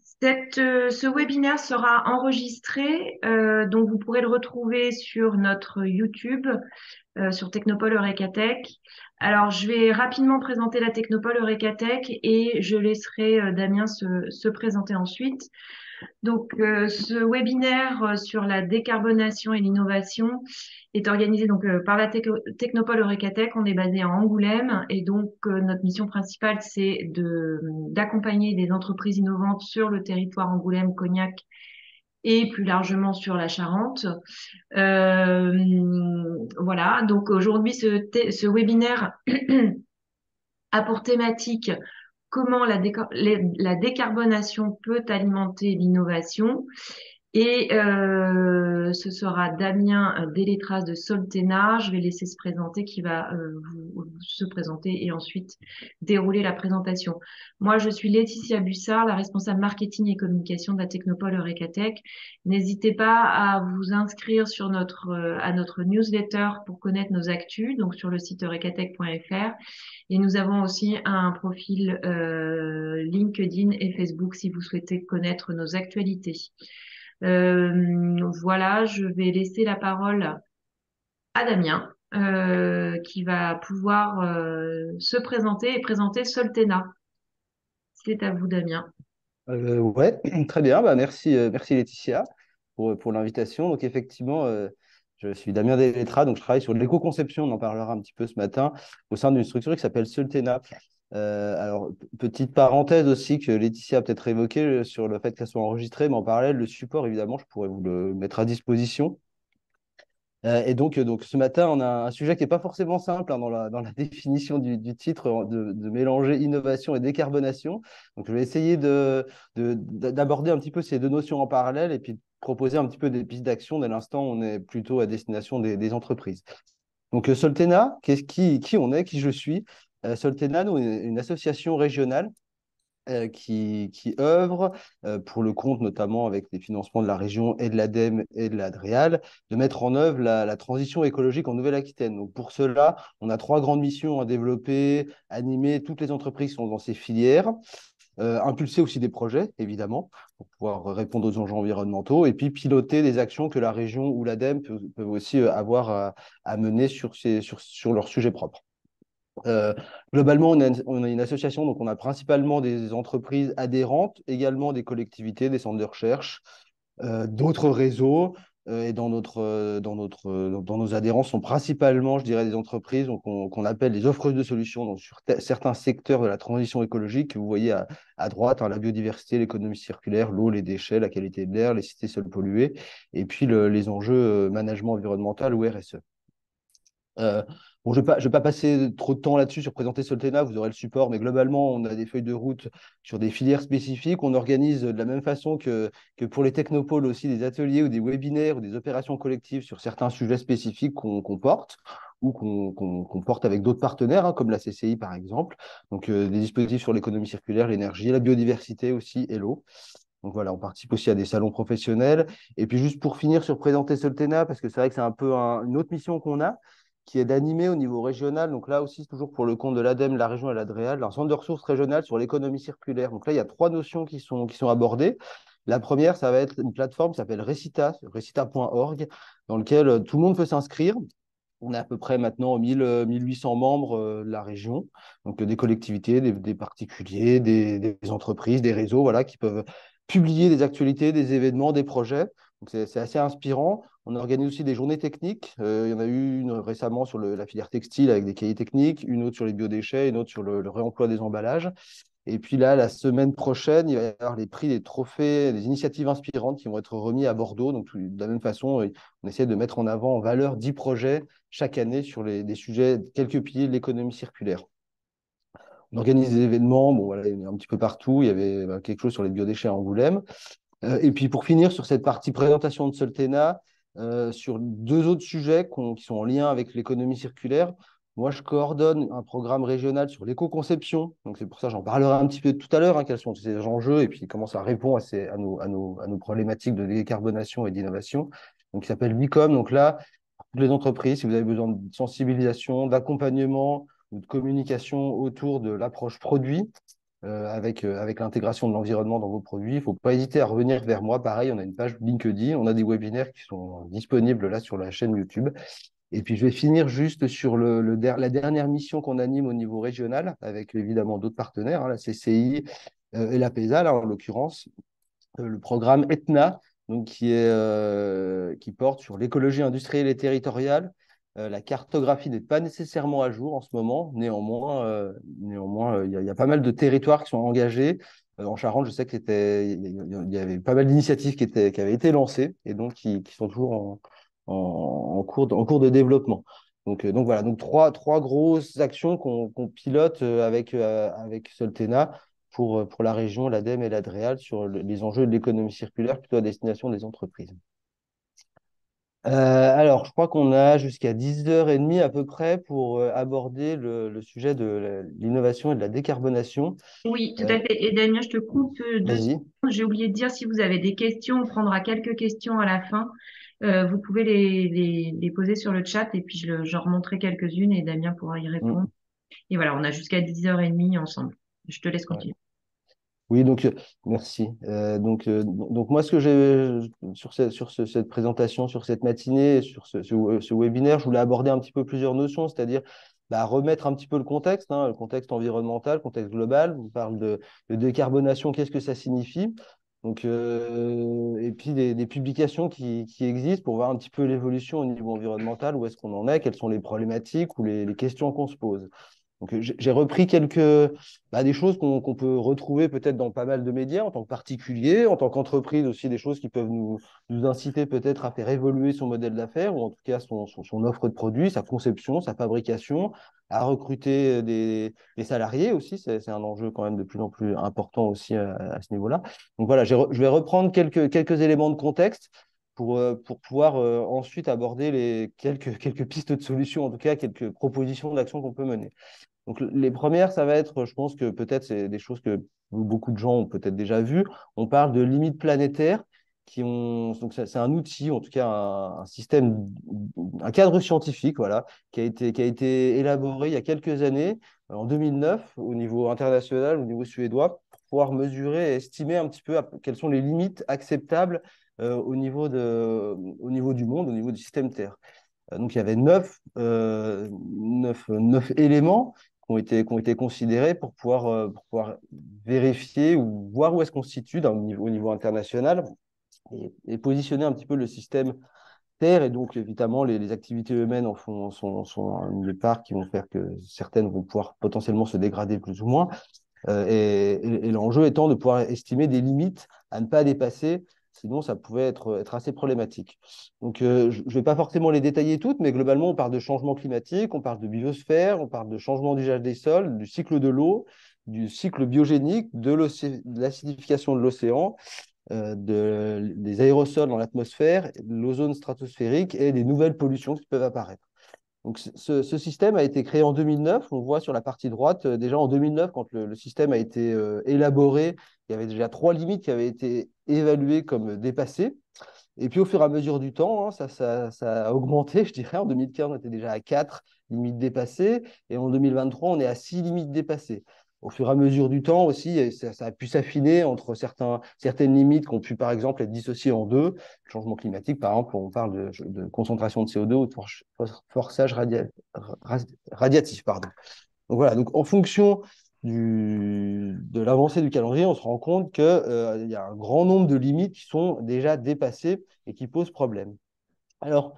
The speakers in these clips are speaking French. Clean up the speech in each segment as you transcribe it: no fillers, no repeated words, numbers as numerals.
Ce webinaire sera enregistré, donc vous pourrez le retrouver sur notre YouTube, sur Technopole Eureka Tech. Alors, je vais rapidement présenter la Technopole Eureka Tech et je laisserai Damien se présenter ensuite. Donc, ce webinaire sur la décarbonation et l'innovation est organisé donc par la Technopole Eureka Tech. On est basé à Angoulême et donc notre mission principale c'est d'accompagner des entreprises innovantes sur le territoire Angoulême, Cognac et plus largement sur la Charente. Voilà. Donc aujourd'hui ce webinaire a pour thématique comment la décarbonation peut alimenter l'innovation. Et ce sera Damien Delétraz de Soltena. Je vais laisser se présenter, qui va se présenter et ensuite dérouler la présentation. Moi, je suis Laetitia Bussard, la responsable marketing et communication de la Technopole Eureka Tech. N'hésitez pas à vous inscrire sur à notre newsletter pour connaître nos actus, donc sur le site eurekatech.fr. Et nous avons aussi un profil LinkedIn et Facebook si vous souhaitez connaître nos actualités. Voilà, je vais laisser la parole à Damien, qui va pouvoir se présenter et présenter Soltena. C'est à vous, Damien. Ouais, très bien. Bah, merci, merci Laetitia pour l'invitation. Donc effectivement, je suis Damien Delettra, donc je travaille sur l'éco-conception, on en parlera un petit peu ce matin, au sein d'une structure qui s'appelle Soltena. Alors, petite parenthèse aussi que Laetitia a peut-être évoquée sur le fait qu'elle soit enregistrée, mais en parallèle, le support, évidemment, je pourrais vous le mettre à disposition. Donc ce matin, on a un sujet qui n'est pas forcément simple hein, dans la définition du titre de mélanger innovation et décarbonation. Donc, je vais essayer d'aborder un petit peu ces deux notions en parallèle et puis de proposer un petit peu des pistes d'action. Dès l'instant, on est plutôt à destination des entreprises. Donc, Soltena, qui on est, qui je suis? Soltena, nous, est une association régionale qui œuvrent pour le compte, notamment avec les financements de la région et de l'ADEME et de l'ADREAL, de mettre en œuvre la transition écologique en Nouvelle-Aquitaine. Donc pour cela, on a trois grandes missions à développer, animer toutes les entreprises qui sont dans ces filières, impulser aussi des projets, évidemment, pour pouvoir répondre aux enjeux environnementaux, et puis piloter des actions que la région ou l'ADEME peuvent aussi avoir à mener sur leurs sujets propres. Euh, Globalement, on a une association, donc on a principalement des entreprises adhérentes, également des collectivités, des centres de recherche, d'autres réseaux. Et dans nos adhérents sont principalement, je dirais, des entreprises qu'on appelle les offreuses de solutions donc sur certains secteurs de la transition écologique que vous voyez à droite, hein, la biodiversité, l'économie circulaire, l'eau, les déchets, la qualité de l'air, les cités seules polluées, et puis les enjeux management environnemental ou RSE. Euh, bon, je ne vais pas passer trop de temps là-dessus sur présenter Soltena, vous aurez le support, mais globalement, on a des feuilles de route sur des filières spécifiques. On organise de la même façon que pour les technopoles aussi des ateliers ou des webinaires ou des opérations collectives sur certains sujets spécifiques qu'on porte ou qu'on porte avec d'autres partenaires, hein, comme la CCI par exemple. Donc, des dispositifs sur l'économie circulaire, l'énergie, la biodiversité aussi et l'eau. Donc voilà, on participe aussi à des salons professionnels. Et puis juste pour finir sur présenter Soltena, parce que c'est vrai que c'est un peu une autre mission qu'on a, qui est d'animer au niveau régional. Donc là aussi, c'est toujours pour le compte de l'ADEME, la région et l'ADREAL, un centre de ressources régionales sur l'économie circulaire. Donc là, il y a trois notions qui sont abordées. La première, ça va être une plateforme qui s'appelle Recita, recita.org, dans laquelle tout le monde peut s'inscrire. On est à peu près maintenant 1800 membres de la région, donc des collectivités, des particuliers, des entreprises, des réseaux voilà, qui peuvent publier des actualités, des événements, des projets. Donc c'est assez inspirant. On organise aussi des journées techniques. Il y en a eu une récemment sur la filière textile avec des cahiers techniques, une autre sur les biodéchets, une autre sur le réemploi des emballages. Et puis là, la semaine prochaine, il va y avoir les prix des trophées, des initiatives inspirantes qui vont être remis à Bordeaux. Donc, de la même façon, on essaie de mettre en avant en valeur 10 projets chaque année sur des sujets, quelques piliers de l'économie circulaire. On organise des événements, bon, voilà, il y en a un petit peu partout. Il y avait quelque chose sur les biodéchets à Angoulême. Et puis, pour finir sur cette partie présentation de Soltena, sur deux autres sujets qui sont en lien avec l'économie circulaire. Moi, je coordonne un programme régional sur l'éco-conception. Donc, c'est pour ça que j'en parlerai un petit peu tout à l'heure, hein, quels sont ces enjeux et puis comment ça répond à nos problématiques de décarbonation et d'innovation. Donc, il s'appelle Bicom. Donc là, pour toutes les entreprises, si vous avez besoin de sensibilisation, d'accompagnement ou de communication autour de l'approche produit, avec l'intégration de l'environnement dans vos produits. Il ne faut pas hésiter à revenir vers moi. Pareil, on a une page LinkedIn, on a des webinaires qui sont disponibles là sur la chaîne YouTube. Et puis, je vais finir juste sur la dernière mission qu'on anime au niveau régional, avec évidemment d'autres partenaires, hein, la CCI et la PESA, là, en l'occurrence, le programme ETNA, donc qui porte sur l'écologie industrielle et territoriale. La cartographie n'est pas nécessairement à jour en ce moment. Néanmoins, il y a pas mal de territoires qui sont engagés. En Charente, je sais il y avait pas mal d'initiatives qui avaient été lancées et donc qui sont toujours en cours de développement. Donc voilà, donc trois grosses actions qu'on pilote avec Soltena pour la région, l'ADEME et l'ADREAL sur les enjeux de l'économie circulaire plutôt à destination des entreprises. Alors, je crois qu'on a jusqu'à 10h30 à peu près pour aborder le sujet de l'innovation et de la décarbonation. Oui, tout Euh, à fait. Et Damien, je te coupe 2 secondes. Vas-y. J'ai oublié de dire, si vous avez des questions, on prendra quelques questions à la fin. Vous pouvez les poser sur le chat et puis j'en remonterai quelques-unes et Damien pourra y répondre. Mm, Et voilà, on a jusqu'à 10h30 ensemble. Je te laisse ouais. continuer. Oui, donc merci. Donc moi, ce que j'ai cette présentation, sur cette matinée, sur ce webinaire, je voulais aborder un petit peu plusieurs notions, c'est-à-dire remettre un petit peu le contexte, hein, le contexte environnemental, le contexte global. On parle de décarbonation, qu'est-ce que ça signifie? Et puis des publications qui existent pour voir un petit peu l'évolution au niveau environnemental, où est-ce qu'on en est, quelles sont les problématiques ou les questions qu'on se pose. Donc, j'ai repris des choses qu'on peut retrouver peut-être dans pas mal de médias en tant que particulier, en tant qu'entreprise aussi, des choses qui peuvent nous inciter peut-être à faire évoluer son modèle d'affaires ou en tout cas son offre de produits, sa conception, sa fabrication, à recruter des salariés aussi. C'est un enjeu quand même de plus en plus important aussi à ce niveau-là. Donc voilà, je vais reprendre quelques éléments de contexte pour pouvoir ensuite aborder quelques pistes de solutions, en tout cas quelques propositions d'action qu'on peut mener. Donc, les premières, ça va être, je pense que peut-être c'est des choses que beaucoup de gens ont peut-être déjà vues. On parle de limites planétaires donc c'est un outil, en tout cas un système, un cadre scientifique, voilà, qui a été élaboré il y a quelques années, en 2009, au niveau international, au niveau suédois, pour pouvoir mesurer et estimer un petit peu quelles sont les limites acceptables au niveau du monde, au niveau du système Terre. Donc, il y avait neuf éléments qui ont été considérés pour pouvoir vérifier ou voir où est-ce qu'on se situe au niveau international et positionner un petit peu le système Terre. Et donc, évidemment, les activités humaines sont une part qui vont faire que certaines vont pouvoir potentiellement se dégrader plus ou moins. Et l'enjeu étant de pouvoir estimer des limites à ne pas dépasser, sinon ça pouvait être assez problématique. Donc, je ne vais pas forcément les détailler toutes, mais globalement, on parle de changement climatique, on parle de biosphère, on parle de changement d'usage des sols, du cycle de l'eau, du cycle biogénique, de l'acidification de l'océan, des aérosols dans l'atmosphère, de l'ozone stratosphérique et des nouvelles pollutions qui peuvent apparaître. Donc, ce système a été créé en 2009. On voit sur la partie droite, déjà en 2009, quand le système a été élaboré, il y avait déjà 3 limites qui avaient été évaluées comme dépassées. Et puis, au fur et à mesure du temps, hein, ça a augmenté, je dirais. En 2015, on était déjà à 4 limites dépassées. Et en 2023, on est à 6 limites dépassées. Au fur et à mesure du temps aussi, ça a pu s'affiner entre certaines limites qui ont pu, par exemple, être dissociées en deux. Le changement climatique, par exemple, on parle de concentration de CO2 ou de forçage radiatif. Pardon. Donc voilà, donc en fonction de l'avancée du calendrier, on se rend compte qu'il y a un grand nombre de limites qui sont déjà dépassées et qui posent problème. Alors,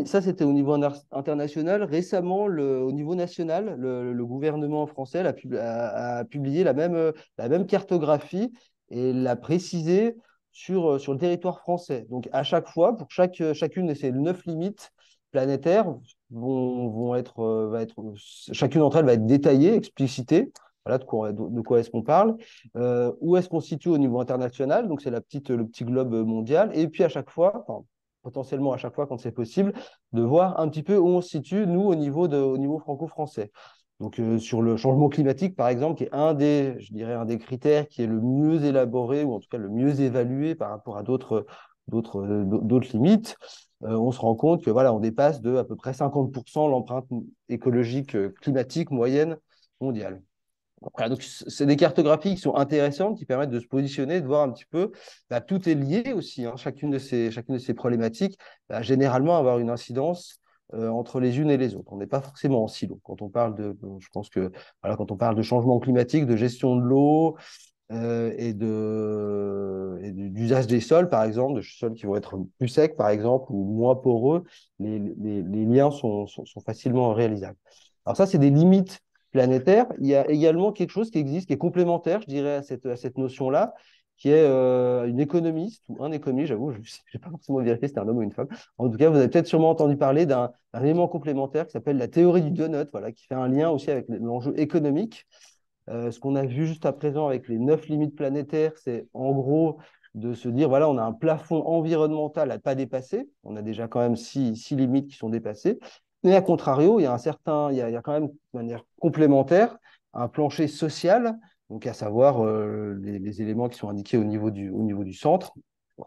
ça, c'était au niveau international. Récemment, au niveau national, le gouvernement français a publié la même cartographie et l'a précisé sur le territoire français. Donc, à chaque fois, pour chacune de ces 9 limites planétaires, chacune d'entre elles va être détaillée, explicitée. Voilà de quoi est-ce qu'on parle. Où est-ce qu'on se situe au niveau international? Donc, c'est le petit globe mondial. Et puis, à chaque fois, enfin, potentiellement à chaque fois quand c'est possible, de voir un petit peu où on se situe, nous, au niveau franco-français. Donc, sur le changement climatique, par exemple, qui est je dirais, un des critères qui est le mieux élaboré, ou en tout cas le mieux évalué par rapport à d'autres limites, on se rend compte que voilà, on dépasse de à peu près 50% l'empreinte écologique climatique moyenne mondiale. Voilà, donc c'est des cartographies qui sont intéressantes, qui permettent de se positionner, de voir un petit peu, bah, tout est lié aussi, hein, chacune de ces problématiques va généralement avoir une incidence entre les unes et les autres. On n'est pas forcément en silo. Quand on parle je pense que voilà, quand on parle de changement climatique, de gestion de l'eau d'usage des sols, par exemple, de sols qui vont être plus secs, par exemple, ou moins poreux, les liens sont facilement réalisables. Alors ça, c'est des limites planétaire. Il y a également quelque chose qui existe, qui est complémentaire, je dirais, à cette notion-là, qui est une économiste ou un économiste, j'avoue, je n'ai pas forcément vérifié si c'était un homme ou une femme. En tout cas, vous avez peut-être sûrement entendu parler d'un élément complémentaire qui s'appelle la théorie du donut, voilà, qui fait un lien aussi avec l'enjeu économique. Ce qu'on a vu juste à présent avec les 9 limites planétaires, c'est en gros de se dire, voilà, on a un plafond environnemental à ne pas dépasser. On a déjà quand même 6 limites qui sont dépassées. Mais à contrario, il y a quand même, de manière complémentaire, un plancher social, donc à savoir les éléments qui sont indiqués au niveau du centre,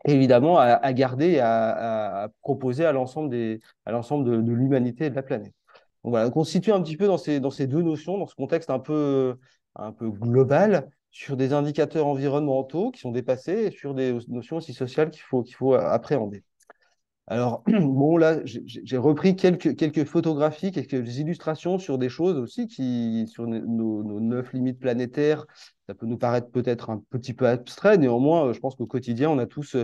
et évidemment à garder et à proposer à l'ensemble de l'humanité et de la planète. Donc voilà, donc on se situe un petit peu dans ces deux notions, dans ce contexte un peu global, sur des indicateurs environnementaux qui sont dépassés et sur des notions aussi sociales qu'il faut appréhender. Alors, bon, là, j'ai repris quelques photographies, quelques illustrations sur des choses aussi sur nos 9 limites planétaires. Ça peut nous paraître peut-être un petit peu abstrait, néanmoins, je pense qu'au quotidien, on a tous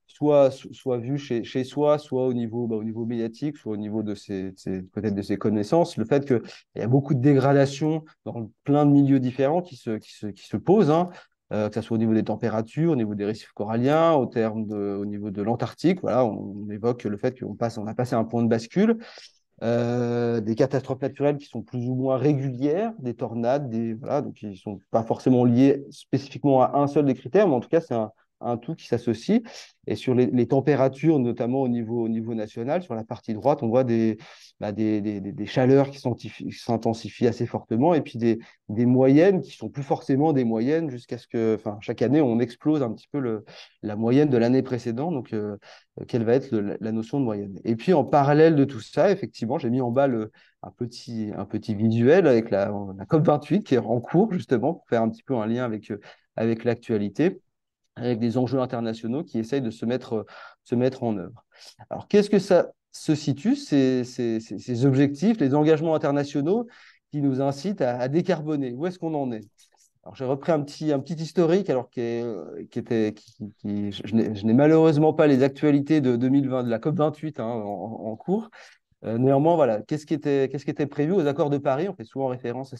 soit vu chez soi, soit au niveau médiatique, soit au niveau peut-être de ses connaissances, le fait qu'il y a beaucoup de dégradations dans plein de milieux différents qui se posent, hein, que ce soit au niveau des températures, au niveau des récifs coralliens, au niveau de l'Antarctique. Voilà, on évoque le fait on a passé un point de bascule. Des catastrophes naturelles qui sont plus ou moins régulières, des tornades, voilà, donc qui ne sont pas forcément liées spécifiquement à un seul des critères, mais en tout cas, c'est un tout qui s'associe. Et sur les températures, notamment au niveau national, sur la partie droite, on voit des chaleurs qui s'intensifient assez fortement, et puis des moyennes qui sont plus forcément des moyennes jusqu'à ce que, enfin, chaque année, on explose un petit peu la moyenne de l'année précédente. Donc, quelle va être la notion de moyenne. Et puis en parallèle de tout ça, effectivement, j'ai mis en bas un petit visuel avec la COP28 qui est en cours, justement, pour faire un petit peu un lien avec l'actualité, avec des enjeux internationaux qui essayent de se mettre en œuvre. Alors, qu'est-ce que ça se situe, ces objectifs, les engagements internationaux qui nous incitent à décarboner? Où est-ce qu'on en est? Alors, j'ai repris un petit historique, alors je n'ai malheureusement pas les actualités de 2020, de la COP28 hein, en cours. Néanmoins, voilà, qu'est-ce qui était prévu aux accords de Paris? On fait souvent référence à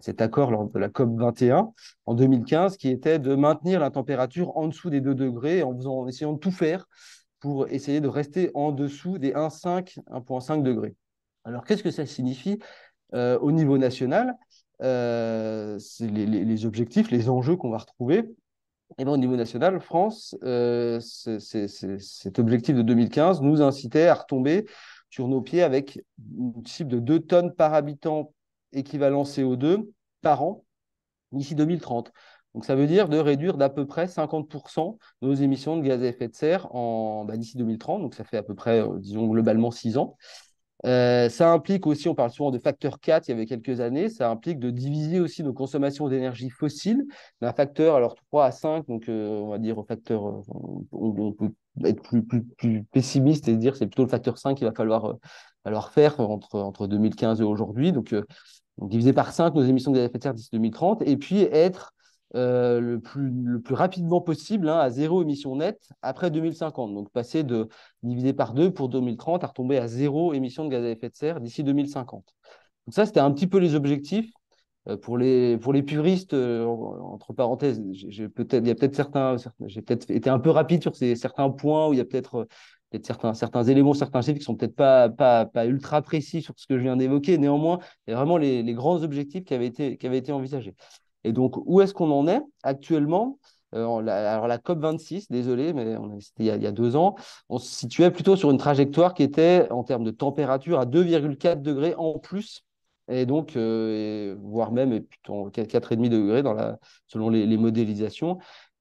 cet accord lors de la COP 21 en 2015, qui était de maintenir la température en dessous des 2 degrés en essayant de tout faire pour essayer de rester en dessous des 1,5 degrés. Alors, qu'est-ce que ça signifie au niveau national? C'est les objectifs, les enjeux qu'on va retrouver. Et bien, au niveau national, France, cet objectif de 2015 nous incitait à retomber sur nos pieds avec une cible de 2 tonnes par habitant équivalent CO2 par an d'ici 2030. Donc, ça veut dire de réduire d'à peu près 50% nos émissions de gaz à effet de serre d'ici 2030. Donc, ça fait à peu près, disons, globalement 6 ans. Ça implique aussi, on parle souvent de facteur 4 il y avait quelques années, ça implique de diviser aussi nos consommations d'énergie fossile d'un facteur, alors 3 à 5, donc on va dire au facteur, on peut être plus pessimiste et dire c'est plutôt le facteur 5 qu'il va falloir faire entre 2015 et aujourd'hui. Donc, diviser par 5 nos émissions de gaz à effet de serre d'ici 2030, et puis être le plus rapidement possible hein, à zéro émission nette après 2050. Donc, passer de diviser par 2 pour 2030 à retomber à zéro émission de gaz à effet de serre d'ici 2050. Donc, ça, c'était un petit peu les objectifs. Pour les puristes, entre parenthèses, il y a peut-être j'ai peut-être été un peu rapide sur certains points où il y a peut-être certains éléments, certains chiffres qui sont peut-être pas ultra précis sur ce que je viens d'évoquer. Néanmoins, il y a vraiment les grands objectifs qui avaient été envisagés. Et donc, où est-ce qu'on en est actuellement? Alors, la COP26, désolé, mais c'était il y a 2 ans, on se situait plutôt sur une trajectoire qui était, en termes de température, à 2,4 degrés en plus et donc, voire même plutôt 4,5 degrés selon les modélisations,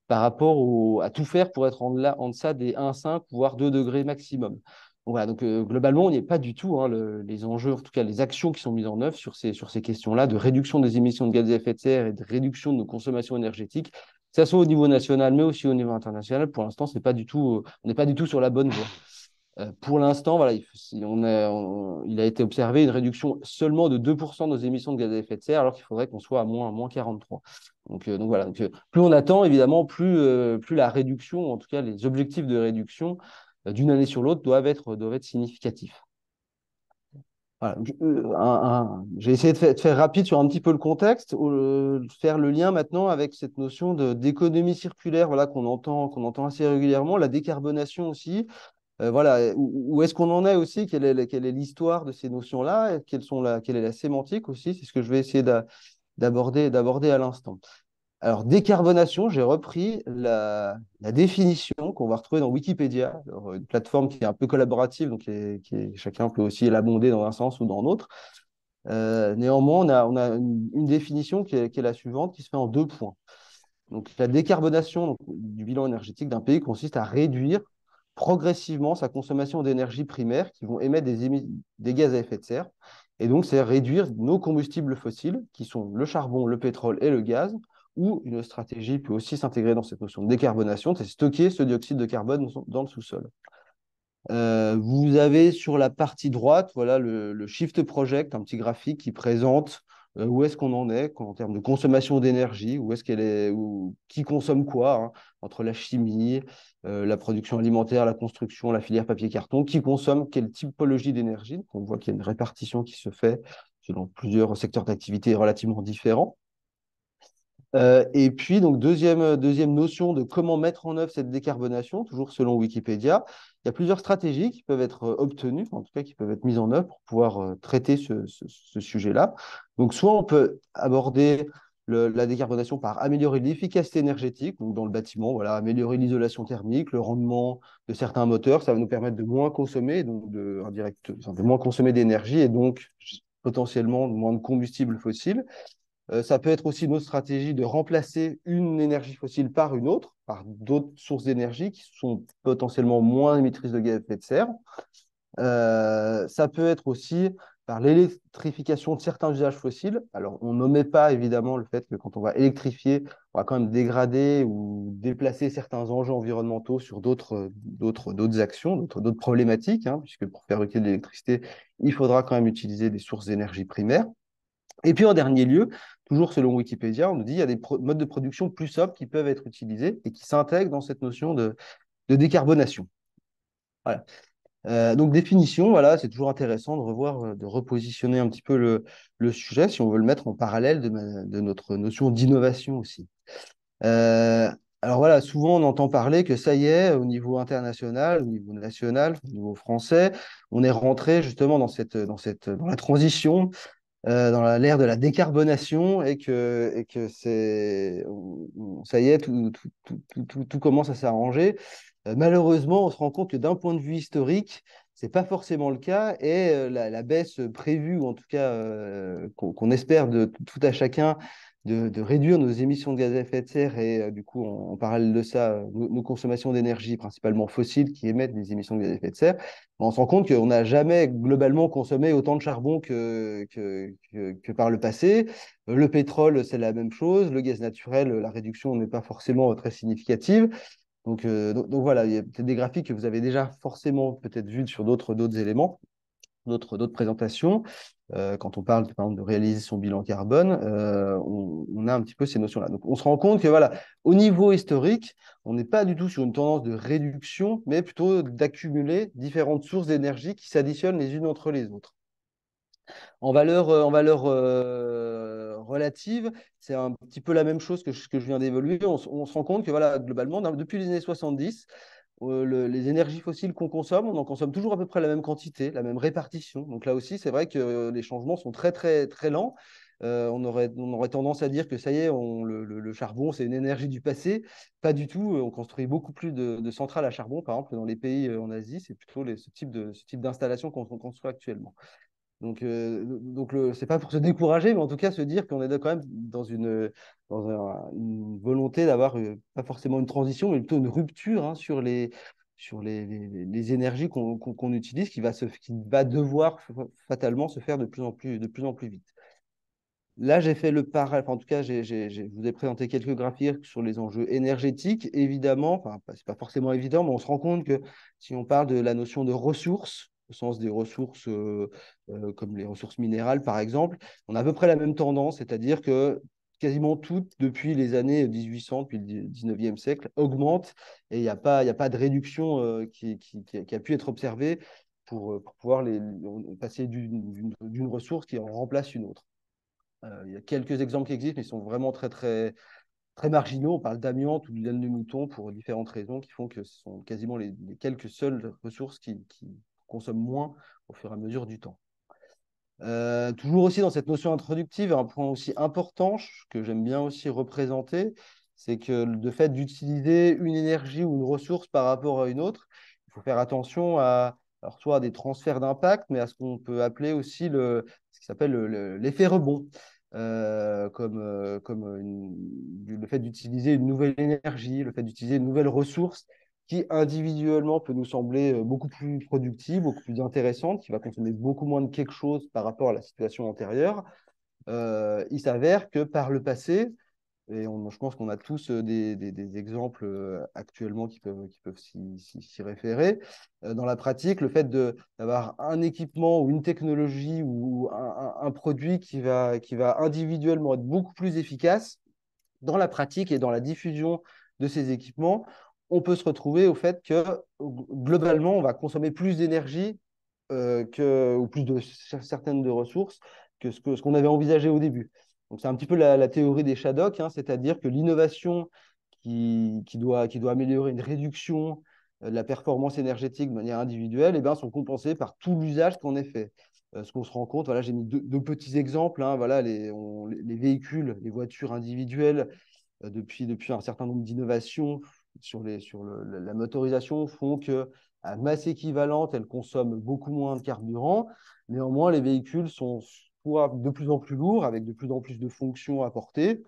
par rapport à tout faire pour être en deçà des 1,5 voire 2 degrés maximum. Voilà, donc globalement, on n'y est pas du tout, hein, les enjeux, en tout cas les actions qui sont mises en œuvre sur ces questions-là de réduction des émissions de gaz à effet de serre et de réduction de nos consommations énergétiques, que ce soit au niveau national, mais aussi au niveau international. Pour l'instant, c'est pas du tout, on n'est pas du tout sur la bonne voie. Pour l'instant, voilà, il a été observé une réduction seulement de 2% de nos émissions de gaz à effet de serre, alors qu'il faudrait qu'on soit à moins 43. Donc voilà, plus on attend, évidemment, plus la réduction, en tout cas les objectifs de réduction d'une année sur l'autre doivent être significatifs. Voilà. J'ai essayé de faire rapide sur un petit peu le contexte, faire le lien maintenant avec cette notion d'économie circulaire, voilà, qu'on entend assez régulièrement, la décarbonation aussi. Voilà, où est-ce qu'on en est aussi? Quelle est l'histoire de ces notions-là? Quelle est la sémantique aussi? C'est ce que je vais essayer d'aborder à l'instant. Alors, décarbonation, j'ai repris la définition qu'on va retrouver dans Wikipédia, alors, une plateforme qui est un peu collaborative, donc chacun peut aussi l'abonder dans un sens ou dans l'autre. Néanmoins, on a une définition qui est la suivante, qui se fait en 2 points. Donc, la décarbonation du bilan énergétique d'un pays consiste à réduire progressivement sa consommation d'énergie primaire qui vont émettre des gaz à effet de serre. Et donc, c'est réduire nos combustibles fossiles, qui sont le charbon, le pétrole et le gaz, ou une stratégie peut aussi s'intégrer dans cette notion de décarbonation, c'est stocker ce dioxyde de carbone dans le sous-sol. Vous avez sur la partie droite, voilà, le Shift Project, un petit graphique qui présente où est-ce qu'on en est en termes de consommation d'énergie, où est-ce qu'elle est, qui consomme quoi, hein, entre la chimie, la production alimentaire, la construction, la filière papier-carton, qui consomme quelle typologie d'énergie. Donc, on voit qu'il y a une répartition qui se fait selon plusieurs secteurs d'activité relativement différents. Et puis, donc, deuxième notion de comment mettre en œuvre cette décarbonation, toujours selon Wikipédia, il y a plusieurs stratégies qui peuvent être obtenues, en tout cas qui peuvent être mises en œuvre pour pouvoir traiter ce sujet-là. Donc, soit on peut aborder la décarbonation par améliorer l'efficacité énergétique, donc dans le bâtiment, voilà, améliorer l'isolation thermique, le rendement de certains moteurs, ça va nous permettre de moins consommer, donc de moins consommer d'énergie et donc potentiellement moins de combustibles fossiles. Ça peut être aussi une autre stratégie de remplacer une énergie fossile par une autre, par d'autres sources d'énergie qui sont potentiellement moins émettrices de gaz à effet de serre. Ça peut être aussi par l'électrification de certains usages fossiles. Alors, on n'omet pas évidemment le fait que quand on va électrifier, on va quand même dégrader ou déplacer certains enjeux environnementaux sur d'autres actions, d'autres problématiques, hein, puisque pour fabriquer de l'électricité, il faudra quand même utiliser des sources d'énergie primaires. Et puis en dernier lieu, toujours selon Wikipédia, on nous dit qu'il y a des modes de production plus sobres qui peuvent être utilisés et qui s'intègrent dans cette notion de décarbonation. Voilà. Donc définition, voilà, c'est toujours intéressant de revoir, de repositionner un petit peu le sujet si on veut le mettre en parallèle de notre notion d'innovation aussi. Euh, alors voilà, souvent on entend parler que ça y est, au niveau international, au niveau national, au niveau français, on est rentré justement dans la transition dans l'ère de la décarbonation et que ça y est, tout commence à s'arranger. Malheureusement, on se rend compte que d'un point de vue historique, c'est pas forcément le cas et la baisse prévue, ou en tout cas qu'on espère de tout à chacun, de réduire nos émissions de gaz à effet de serre et du coup, en parallèle de ça, nos consommations d'énergie, principalement fossiles, qui émettent des émissions de gaz à effet de serre, on se rend compte qu'on n'a jamais globalement consommé autant de charbon que par le passé. Le pétrole, c'est la même chose. Le gaz naturel, la réduction n'est pas forcément très significative. Donc voilà, il y a peut-être des graphiques que vous avez déjà forcément peut-être vus sur d'autres éléments, d'autres présentations. Quand on parle, par exemple, de réaliser son bilan carbone, on a un petit peu ces notions-là. Donc, on se rend compte que, voilà, au niveau historique, on n'est pas du tout sur une tendance de réduction, mais plutôt d'accumuler différentes sources d'énergie qui s'additionnent les unes entre les autres. En valeur relative, c'est un petit peu la même chose que ce que je viens d'évoluer. On se rend compte que, voilà, globalement, depuis les années 70, les énergies fossiles qu'on consomme, on en consomme toujours à peu près la même quantité, la même répartition. Donc là aussi, c'est vrai que les changements sont très, très, très lents. On aurait tendance à dire que ça y est, le charbon, c'est une énergie du passé. Pas du tout. On construit beaucoup plus de centrales à charbon, par exemple, dans les pays en Asie. C'est plutôt ce type d'installation qu'on construit actuellement. Donc c'est pas pour se décourager, mais en tout cas se dire qu'on est quand même dans une volonté d'avoir pas forcément une transition, mais plutôt une rupture hein, sur les énergies qu'on utilise, qui va devoir fatalement se faire de plus en plus vite. Là, j'ai fait le parallèle, enfin, en tout cas, je vous ai présenté quelques graphiques sur les enjeux énergétiques. Évidemment, enfin, c'est pas forcément évident, mais on se rend compte que si on parle de la notion de ressources, au sens des ressources comme les ressources minérales, par exemple, on a à peu près la même tendance, c'est-à-dire que quasiment toutes, depuis les années 1800, depuis le 19e siècle, augmentent et il y a pas de réduction qui a pu être observée pour pouvoir passer d'une ressource qui en remplace une autre. Il y a quelques exemples qui existent, mais ils sont vraiment très marginaux. On parle d'amiante ou de laine de mouton pour différentes raisons qui font que ce sont quasiment les quelques seules ressources qui consomment moins au fur et à mesure du temps. Toujours aussi dans cette notion introductive, un point aussi important que j'aime bien aussi représenter, c'est que le fait d'utiliser une énergie ou une ressource par rapport à une autre, il faut faire attention alors soit à des transferts d'impact, mais à ce qu'on peut appeler aussi ce qui s'appelle l'effet rebond, le fait d'utiliser une nouvelle énergie, le fait d'utiliser une nouvelle ressource qui individuellement peut nous sembler beaucoup plus productive, beaucoup plus intéressante, qui va consommer beaucoup moins de quelque chose par rapport à la situation antérieure. Il s'avère que par le passé, je pense qu'on a tous des exemples actuellement qui peuvent s'y référer. Dans la pratique, le fait d'avoir un équipement ou une technologie ou un produit qui va individuellement être beaucoup plus efficace, dans la pratique et dans la diffusion de ces équipements, on peut se retrouver au fait que globalement, on va consommer plus d'énergie ou plus de certaines de ressources que ce qu'on avait envisagé au début. Donc, c'est un petit peu la théorie des Shadocks, hein, c'est-à-dire que l'innovation qui doit améliorer une réduction de la performance énergétique de manière individuelle, eh bien, sont compensées par tout l'usage qu'on ait fait. Ce qu'on se rend compte, voilà, j'ai mis deux petits exemples, hein, voilà, les véhicules, les voitures individuelles, depuis un certain nombre d'innovations sur la motorisation font que à masse équivalente, elles consomment beaucoup moins de carburant. Néanmoins, les véhicules sont soit de plus en plus lourds, avec de plus en plus de fonctions à porter,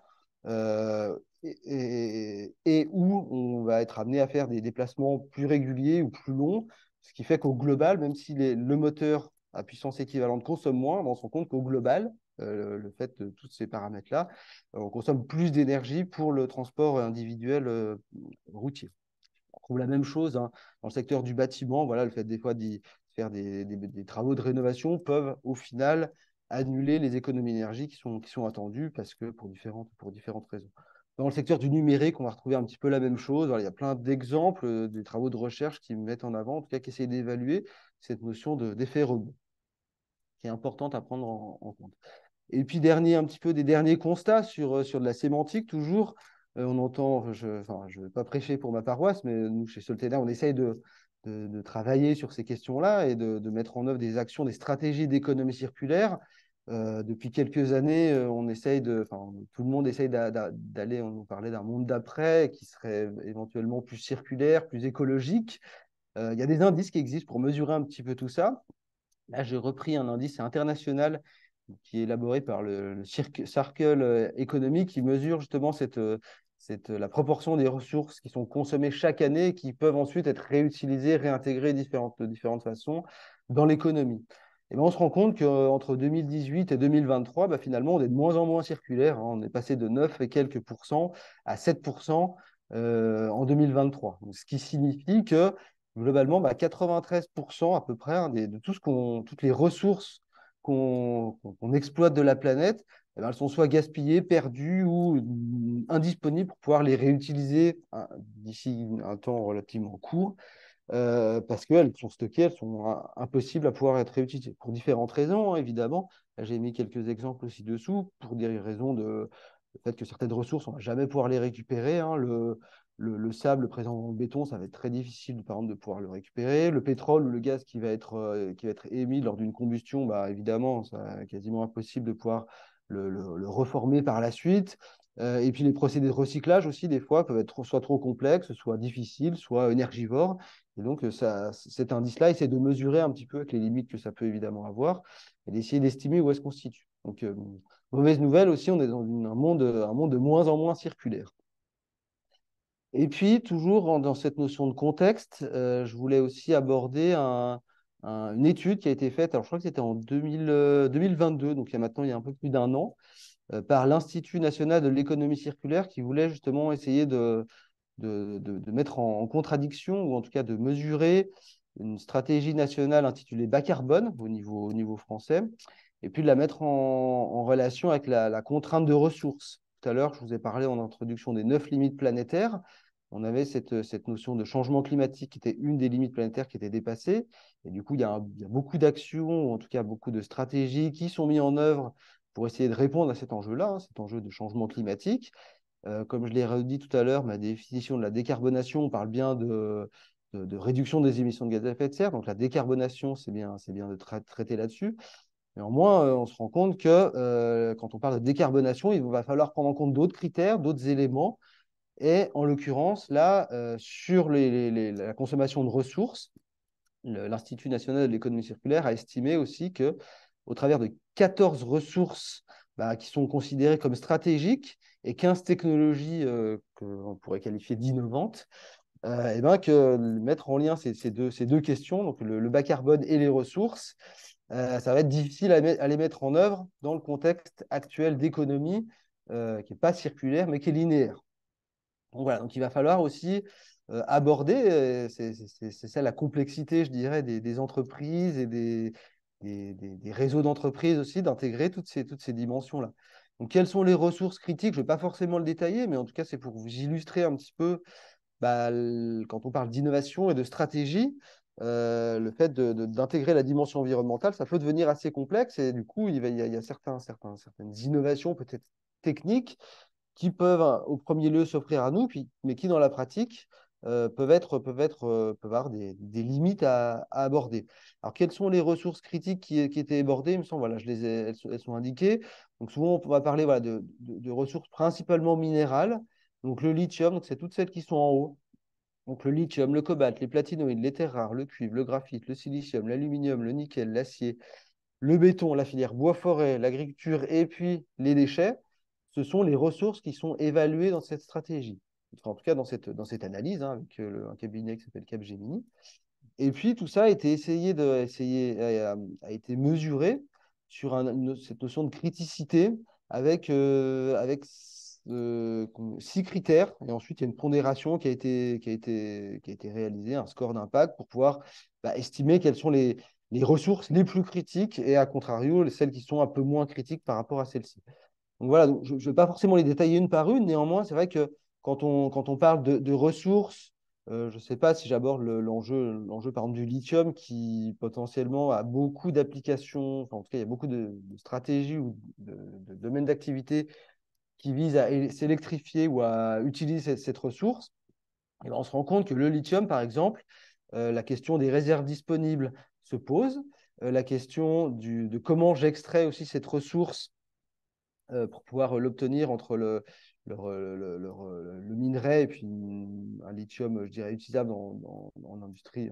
et où on va être amené à faire des déplacements plus réguliers ou plus longs, ce qui fait qu'au global, même si le moteur à puissance équivalente consomme moins, on se rend compte qu'au global, le fait de tous ces paramètres-là, on consomme plus d'énergie pour le transport individuel routier. On trouve la même chose hein, dans le secteur du bâtiment. Voilà, le fait des fois d'y faire des travaux de rénovation peuvent au final annuler les économies d'énergie qui sont attendues parce que pour différentes raisons. Dans le secteur du numérique, on va retrouver un petit peu la même chose. Voilà, il y a plein d'exemples, des travaux de recherche qui mettent en avant, en tout cas qui essayent d'évaluer cette notion d'effet rebond, qui est importante à prendre en compte. Et puis, un petit peu des derniers constats sur de la sémantique, toujours. On entend, je ne vais pas prêcher pour ma paroisse, mais nous, chez Soltena, on essaye de travailler sur ces questions-là et de mettre en œuvre des actions, des stratégies d'économie circulaire. Depuis quelques années, tout le monde essaye d'aller, on nous parlait d'un monde d'après qui serait éventuellement plus circulaire, plus écologique. Il y a des indices qui existent pour mesurer un petit peu tout ça. Là, j'ai repris un indice international qui est élaboré par le Circle économique qui mesure justement la proportion des ressources qui sont consommées chaque année et qui peuvent ensuite être réutilisées, réintégrées de différentes façons dans l'économie. Et ben, on se rend compte qu'entre 2018 et 2023, bah, finalement, on est de moins en moins circulaire, hein. On est passé de 9 et quelques pourcents à 7% en 2023. Donc, ce qui signifie que globalement, bah, 93% à peu près hein, de toutes les ressources qu'on exploite de la planète, eh ben, elles sont soit gaspillées, perdues ou indisponibles pour pouvoir les réutiliser hein, d'ici un temps relativement court, parce qu'elles sont stockées, elles sont impossibles à pouvoir être réutilisées. Pour différentes raisons, hein, évidemment. J'ai mis quelques exemples aussi dessous, pour des raisons le fait que certaines ressources, on ne va jamais pouvoir les récupérer. Hein. Le sable présent dans le béton, ça va être très difficile, par exemple, de pouvoir le récupérer. Le pétrole ou le gaz qui va être émis lors d'une combustion, bah, évidemment, c'est quasiment impossible de pouvoir le reformer par la suite. Et puis les procédés de recyclage aussi, des fois, peuvent être soit trop complexes, soit difficiles, soit énergivores. Et donc, cet indice-là essaie de mesurer un petit peu avec les limites que ça peut évidemment avoir et d'essayer d'estimer où est-ce qu'on se situe. Donc, mauvaise nouvelle aussi, on est dans un monde de moins en moins circulaire. Et puis, toujours dans cette notion de contexte, je voulais aussi aborder une étude qui a été faite, alors je crois que c'était en 2022, donc il y a un peu plus d'un an, par l'Institut national de l'économie circulaire qui voulait justement essayer de mettre en contradiction, ou en tout cas de mesurer une stratégie nationale intitulée bas carbone au niveau français, et puis de la mettre en relation avec la contrainte de ressources. Tout à l'heure, je vous ai parlé en introduction des 9 limites planétaires. On avait cette notion de changement climatique qui était une des limites planétaires qui était dépassée. Et du coup, il y a beaucoup d'actions, ou en tout cas beaucoup de stratégies qui sont mises en œuvre pour essayer de répondre à cet enjeu-là, hein, cet enjeu de changement climatique. Comme je l'ai redit tout à l'heure, ma définition de la décarbonation, on parle bien de réduction des émissions de gaz à effet de serre. Donc la décarbonation, c'est bien de traiter là-dessus. Néanmoins, on se rend compte que quand on parle de décarbonation, il va falloir prendre en compte d'autres critères, d'autres éléments. Et en l'occurrence, là, sur la consommation de ressources, l'Institut national de l'économie circulaire a estimé aussi que, au travers de 14 ressources qui sont considérées comme stratégiques et 15 technologies qu'on pourrait qualifier d'innovantes, que mettre en lien ces deux questions, donc le bas carbone et les ressources, ça va être difficile à les mettre en œuvre dans le contexte actuel d'économie qui n'est pas circulaire, mais qui est linéaire. Donc voilà, donc il va falloir aussi aborder, c'est ça la complexité, je dirais, des entreprises et des réseaux d'entreprises aussi, d'intégrer toutes ces dimensions-là. Donc, quelles sont les ressources critiques? Je ne vais pas forcément le détailler, mais en tout cas, c'est pour vous illustrer un petit peu, quand on parle d'innovation et de stratégie, le fait d'intégrer la dimension environnementale, ça peut devenir assez complexe. Et du coup, il y a certaines innovations peut-être techniques qui peuvent au premier lieu s'offrir à nous, mais qui dans la pratique peuvent avoir des limites à aborder. Alors, quelles sont les ressources critiques qui étaient abordées? Il me semble, voilà, elles sont indiquées. Donc, souvent, on va parler voilà, de ressources principalement minérales. Donc, le lithium, donc c'est toutes celles qui sont en haut. Donc, le lithium, le cobalt, les platinoïdes, les terres rares, le cuivre, le graphite, le silicium, l'aluminium, le nickel, l'acier, le béton, la filière bois-forêt, l'agriculture et puis les déchets, ce sont les ressources qui sont évaluées dans cette stratégie. Enfin, en tout cas, dans cette analyse, hein, avec un cabinet qui s'appelle Capgemini. Et puis, tout ça a été mesuré sur cette notion de criticité avec 6 critères. Et ensuite, il y a une pondération qui a été réalisée, un score d'impact pour pouvoir estimer quelles sont les ressources les plus critiques et, à contrario, celles qui sont un peu moins critiques par rapport à celles-ci. Donc voilà, donc je ne vais pas forcément les détailler une par une. Néanmoins, c'est vrai que quand on parle de ressources, je ne sais pas si j'aborde l'enjeu par exemple du lithium qui potentiellement a beaucoup d'applications, enfin en tout cas il y a beaucoup de stratégies ou de domaines d'activité qui visent à s'électrifier ou à utiliser cette ressource. Et ben, on se rend compte que le lithium, par exemple, la question des réserves disponibles se pose, la question de comment j'extrais aussi cette ressource pour pouvoir l'obtenir entre le minerai et puis un lithium, je dirais, utilisable en industrie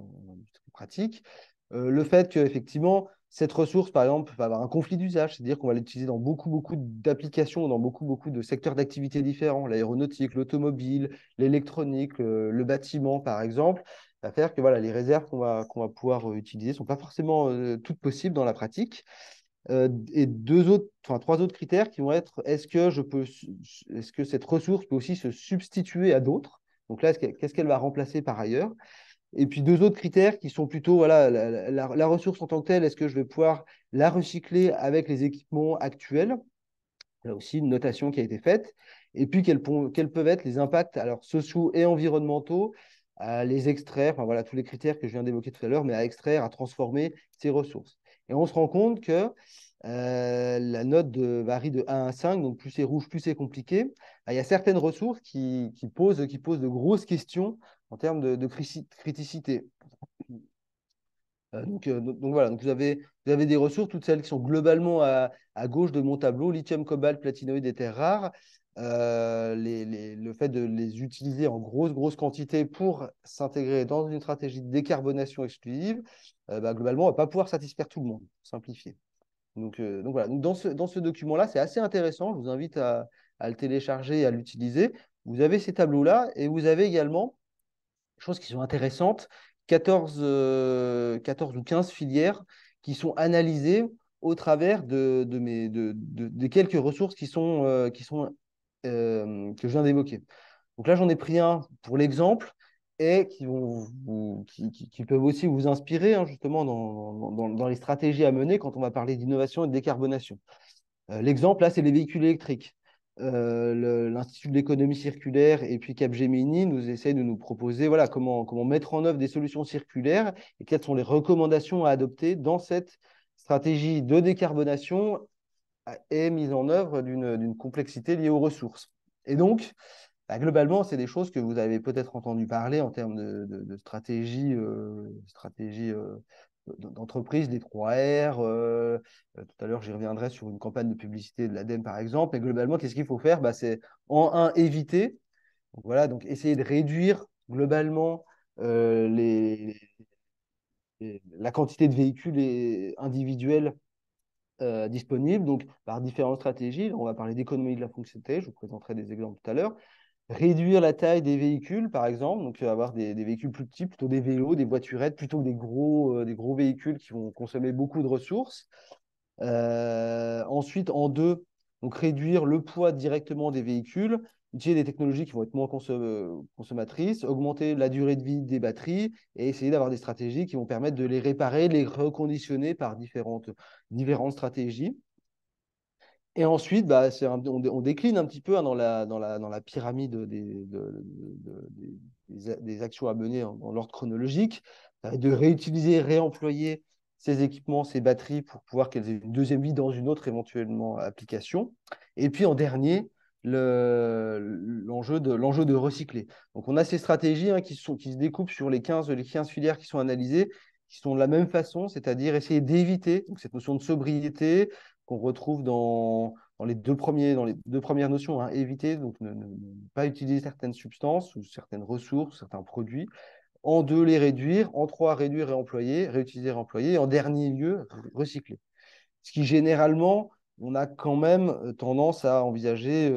pratique. Le fait qu'effectivement, cette ressource, par exemple, va avoir un conflit d'usage, c'est-à-dire qu'on va l'utiliser dans beaucoup d'applications, dans beaucoup de secteurs d'activité différents, l'aéronautique, l'automobile, l'électronique, le bâtiment, par exemple, va faire que voilà, les réserves qu'on va pouvoir utiliser ne sont pas forcément toutes possibles dans la pratique. Et trois autres critères qui vont être est-ce que cette ressource peut aussi se substituer à d'autres? Donc là, qu'est-ce qu'elle va remplacer par ailleurs? Et puis deux autres critères qui sont plutôt voilà, la ressource en tant que telle, est-ce que je vais pouvoir la recycler avec les équipements actuels? Là aussi, une notation qui a été faite. Et puis, quels peuvent être les impacts alors, sociaux et environnementaux à les extraire, enfin voilà, tous les critères que je viens d'évoquer tout à l'heure, mais à extraire, à transformer ces ressources. Et on se rend compte que la note varie de 1 à 5, donc plus c'est rouge, plus c'est compliqué. Il y a certaines ressources qui posent de grosses questions en termes de criticité. Donc voilà, donc vous avez des ressources, toutes celles qui sont globalement à gauche de mon tableau, lithium, cobalt, platinoïdes et terres rares. Le fait de les utiliser en grosse quantité pour s'intégrer dans une stratégie de décarbonation exclusive, globalement, on ne va pas pouvoir satisfaire tout le monde, simplifier. Donc voilà, donc dans ce document-là, c'est assez intéressant. Je vous invite à le télécharger et à l'utiliser. vous avez ces tableaux-là et vous avez également, choses qui sont intéressantes, 14 ou 15 filières qui sont analysées au travers des quelques ressources que je viens d'évoquer. Donc là, j'en ai pris un pour l'exemple et qui peuvent aussi vous inspirer hein, justement dans les stratégies à mener quand on va parler d'innovation et de décarbonation. L'exemple, là, c'est les véhicules électriques. L'Institut de l'économie circulaire et puis Capgemini nous essayent de nous proposer voilà, comment mettre en œuvre des solutions circulaires et quelles sont les recommandations à adopter dans cette stratégie de décarbonation et mise en œuvre d'une complexité liée aux ressources. Et donc, bah, globalement, c'est des choses que vous avez peut-être entendu parler en termes de stratégie d'entreprise, des 3 R. Tout à l'heure, j'y reviendrai sur une campagne de publicité de l'ADEME, par exemple. Et globalement, qu'est-ce qu'il faut faire? Bah, c'est en un, éviter. Donc, voilà, donc essayer de réduire globalement la quantité de véhicules individuels disponibles, donc par différentes stratégies. On va parler d'économie de la fonctionnalité, je vous présenterai des exemples tout à l'heure. Réduire la taille des véhicules, par exemple, donc avoir des véhicules plus petits, plutôt des vélos, des voiturettes, plutôt que des gros véhicules qui vont consommer beaucoup de ressources. Ensuite, en deux, donc réduire le poids directement des véhicules, utiliser des technologies qui vont être moins consommatrices, augmenter la durée de vie des batteries et essayer d'avoir des stratégies qui vont permettre de les réparer, les reconditionner par différentes stratégies. Et ensuite, bah, on décline un petit peu hein, dans la pyramide des actions à mener dans l'ordre chronologique, de réutiliser, réemployer ces équipements, ces batteries pour pouvoir qu'elles aient une deuxième vie dans une autre éventuellement application. Et puis en dernier, l'enjeu de recycler. Donc on a ces stratégies hein, qui se découpent sur les 15 filières qui sont analysées, qui sont de la même façon, c'est-à-dire essayer d'éviter cette notion de sobriété, qu'on retrouve dans les deux premières notions. Hein, éviter, donc ne pas utiliser certaines substances ou certaines ressources, certains produits. En deux, les réduire. En trois, réduire, réemployer, réutiliser, réemployer. Et en dernier lieu, recycler. Ce qui généralement, on a quand même tendance à envisager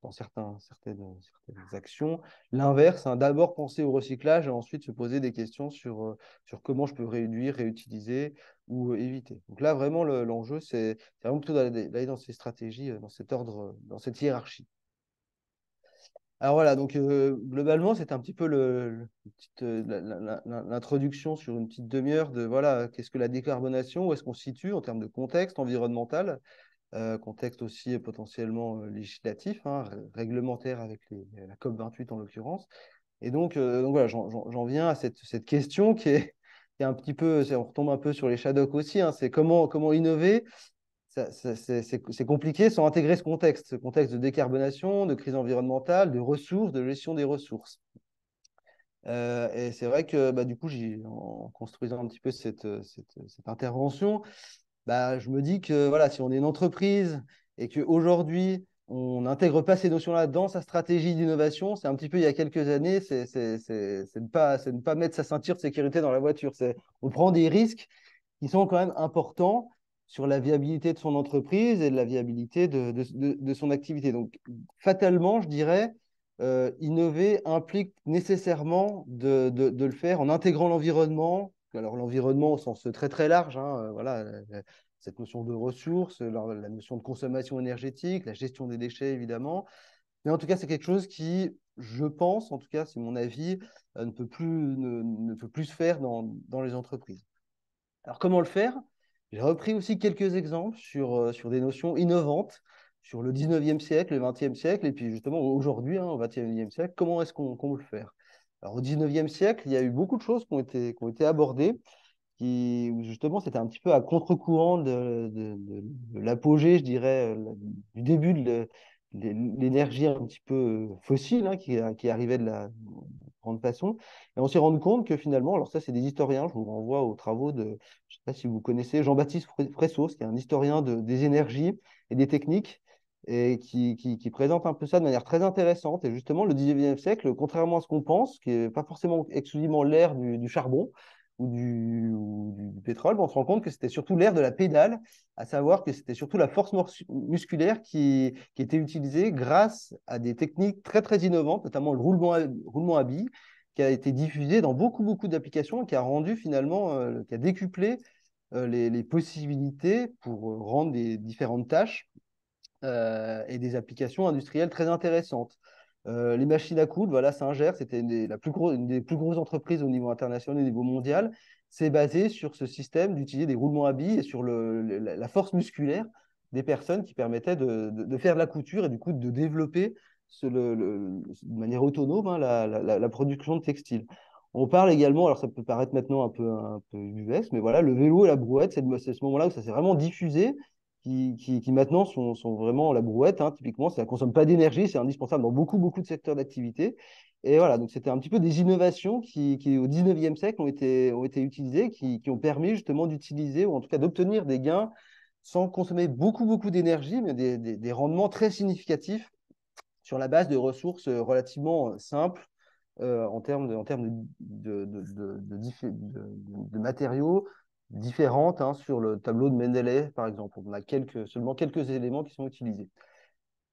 dans certaines actions l'inverse, hein, d'abord penser au recyclage et ensuite se poser des questions sur comment je peux réduire, réutiliser ou éviter. Donc là, vraiment, l'enjeu, c'est vraiment plutôt d'aller dans ces stratégies, dans cet ordre, dans cette hiérarchie. Alors voilà, donc globalement, c'est un petit peu l'introduction sur une petite demi-heure de voilà, qu'est-ce que la décarbonation, où est-ce qu'on se situe en termes de contexte environnemental, contexte aussi potentiellement législatif, hein, réglementaire avec la COP28 en l'occurrence. Et donc voilà, j'en viens à cette question qui est un petit peu, on retombe un peu sur les Shadocks aussi, hein, c'est comment innover. C'est compliqué sans intégrer ce contexte de décarbonation, de crise environnementale, de ressources, de gestion des ressources. Et c'est vrai que bah, du coup, en construisant un petit peu cette intervention, bah, je me dis que voilà, si on est une entreprise et qu'aujourd'hui, on n'intègre pas ces notions-là dans sa stratégie d'innovation, c'est un petit peu il y a quelques années, c'est ne pas mettre sa ceinture de sécurité dans la voiture. On prend des risques qui sont quand même importants sur la viabilité de son entreprise et de la viabilité de son activité. Donc, fatalement, je dirais, innover implique nécessairement de le faire en intégrant l'environnement. Alors, l'environnement au sens très, très large, hein, voilà, cette notion de ressources, la notion de consommation énergétique, la gestion des déchets, évidemment. Mais en tout cas, c'est quelque chose qui, je pense, en tout cas, c'est mon avis, ne peut plus se faire dans les entreprises. Alors, comment le faire? J'ai repris aussi quelques exemples sur des notions innovantes sur le 19e siècle, le 20e siècle, et puis justement aujourd'hui, hein, au 21e siècle, comment est-ce qu'on peut le faire? Alors, au 19e siècle, il y a eu beaucoup de choses qui ont été abordées, où justement c'était un petit peu à contre-courant de l'apogée, je dirais, du début de l'énergie un petit peu fossile hein, qui arrivait de la grande façon. Et on s'est rendu compte que finalement, alors ça c'est des historiens, je vous renvoie aux travaux de, je ne sais pas si vous connaissez, Jean-Baptiste Fressos, qui est un historien des énergies et des techniques, et qui présente un peu ça de manière très intéressante. Et justement, le 19e siècle, contrairement à ce qu'on pense, qui n'est pas forcément exclusivement l'ère du charbon, ou du pétrole, on se rend compte que c'était surtout l'ère de la pédale, à savoir que c'était surtout la force musculaire qui était utilisée grâce à des techniques très, très innovantes, notamment le roulement à billes, qui a été diffusé dans beaucoup, beaucoup d'applications et qui a rendu finalement, qui a décuplé les possibilités pour rendre des différentes tâches et des applications industrielles très intéressantes. Les machines à coudre, voilà, Singer, c'était une des plus grosses entreprises au niveau international, au niveau mondial. C'est basé sur ce système d'utiliser des roulements à billes et sur la force musculaire des personnes qui permettaient de faire de la couture et du coup de développer de manière autonome hein, la production de textiles. On parle également, alors ça peut paraître maintenant un peu US, mais voilà, le vélo et la brouette, c'est ce moment-là où ça s'est vraiment diffusé qui maintenant sont vraiment la brouette, hein, typiquement, ça ne consomme pas d'énergie, c'est indispensable dans beaucoup, beaucoup de secteurs d'activité. Et voilà, donc c'était un petit peu des innovations qui au 19e siècle, ont été utilisées, qui ont permis justement d'utiliser, ou en tout cas d'obtenir des gains sans consommer beaucoup, beaucoup d'énergie, mais des rendements très significatifs sur la base de ressources relativement simples en termes de matériaux différentes hein, sur le tableau de Mendeley, par exemple. On a seulement quelques éléments qui sont utilisés.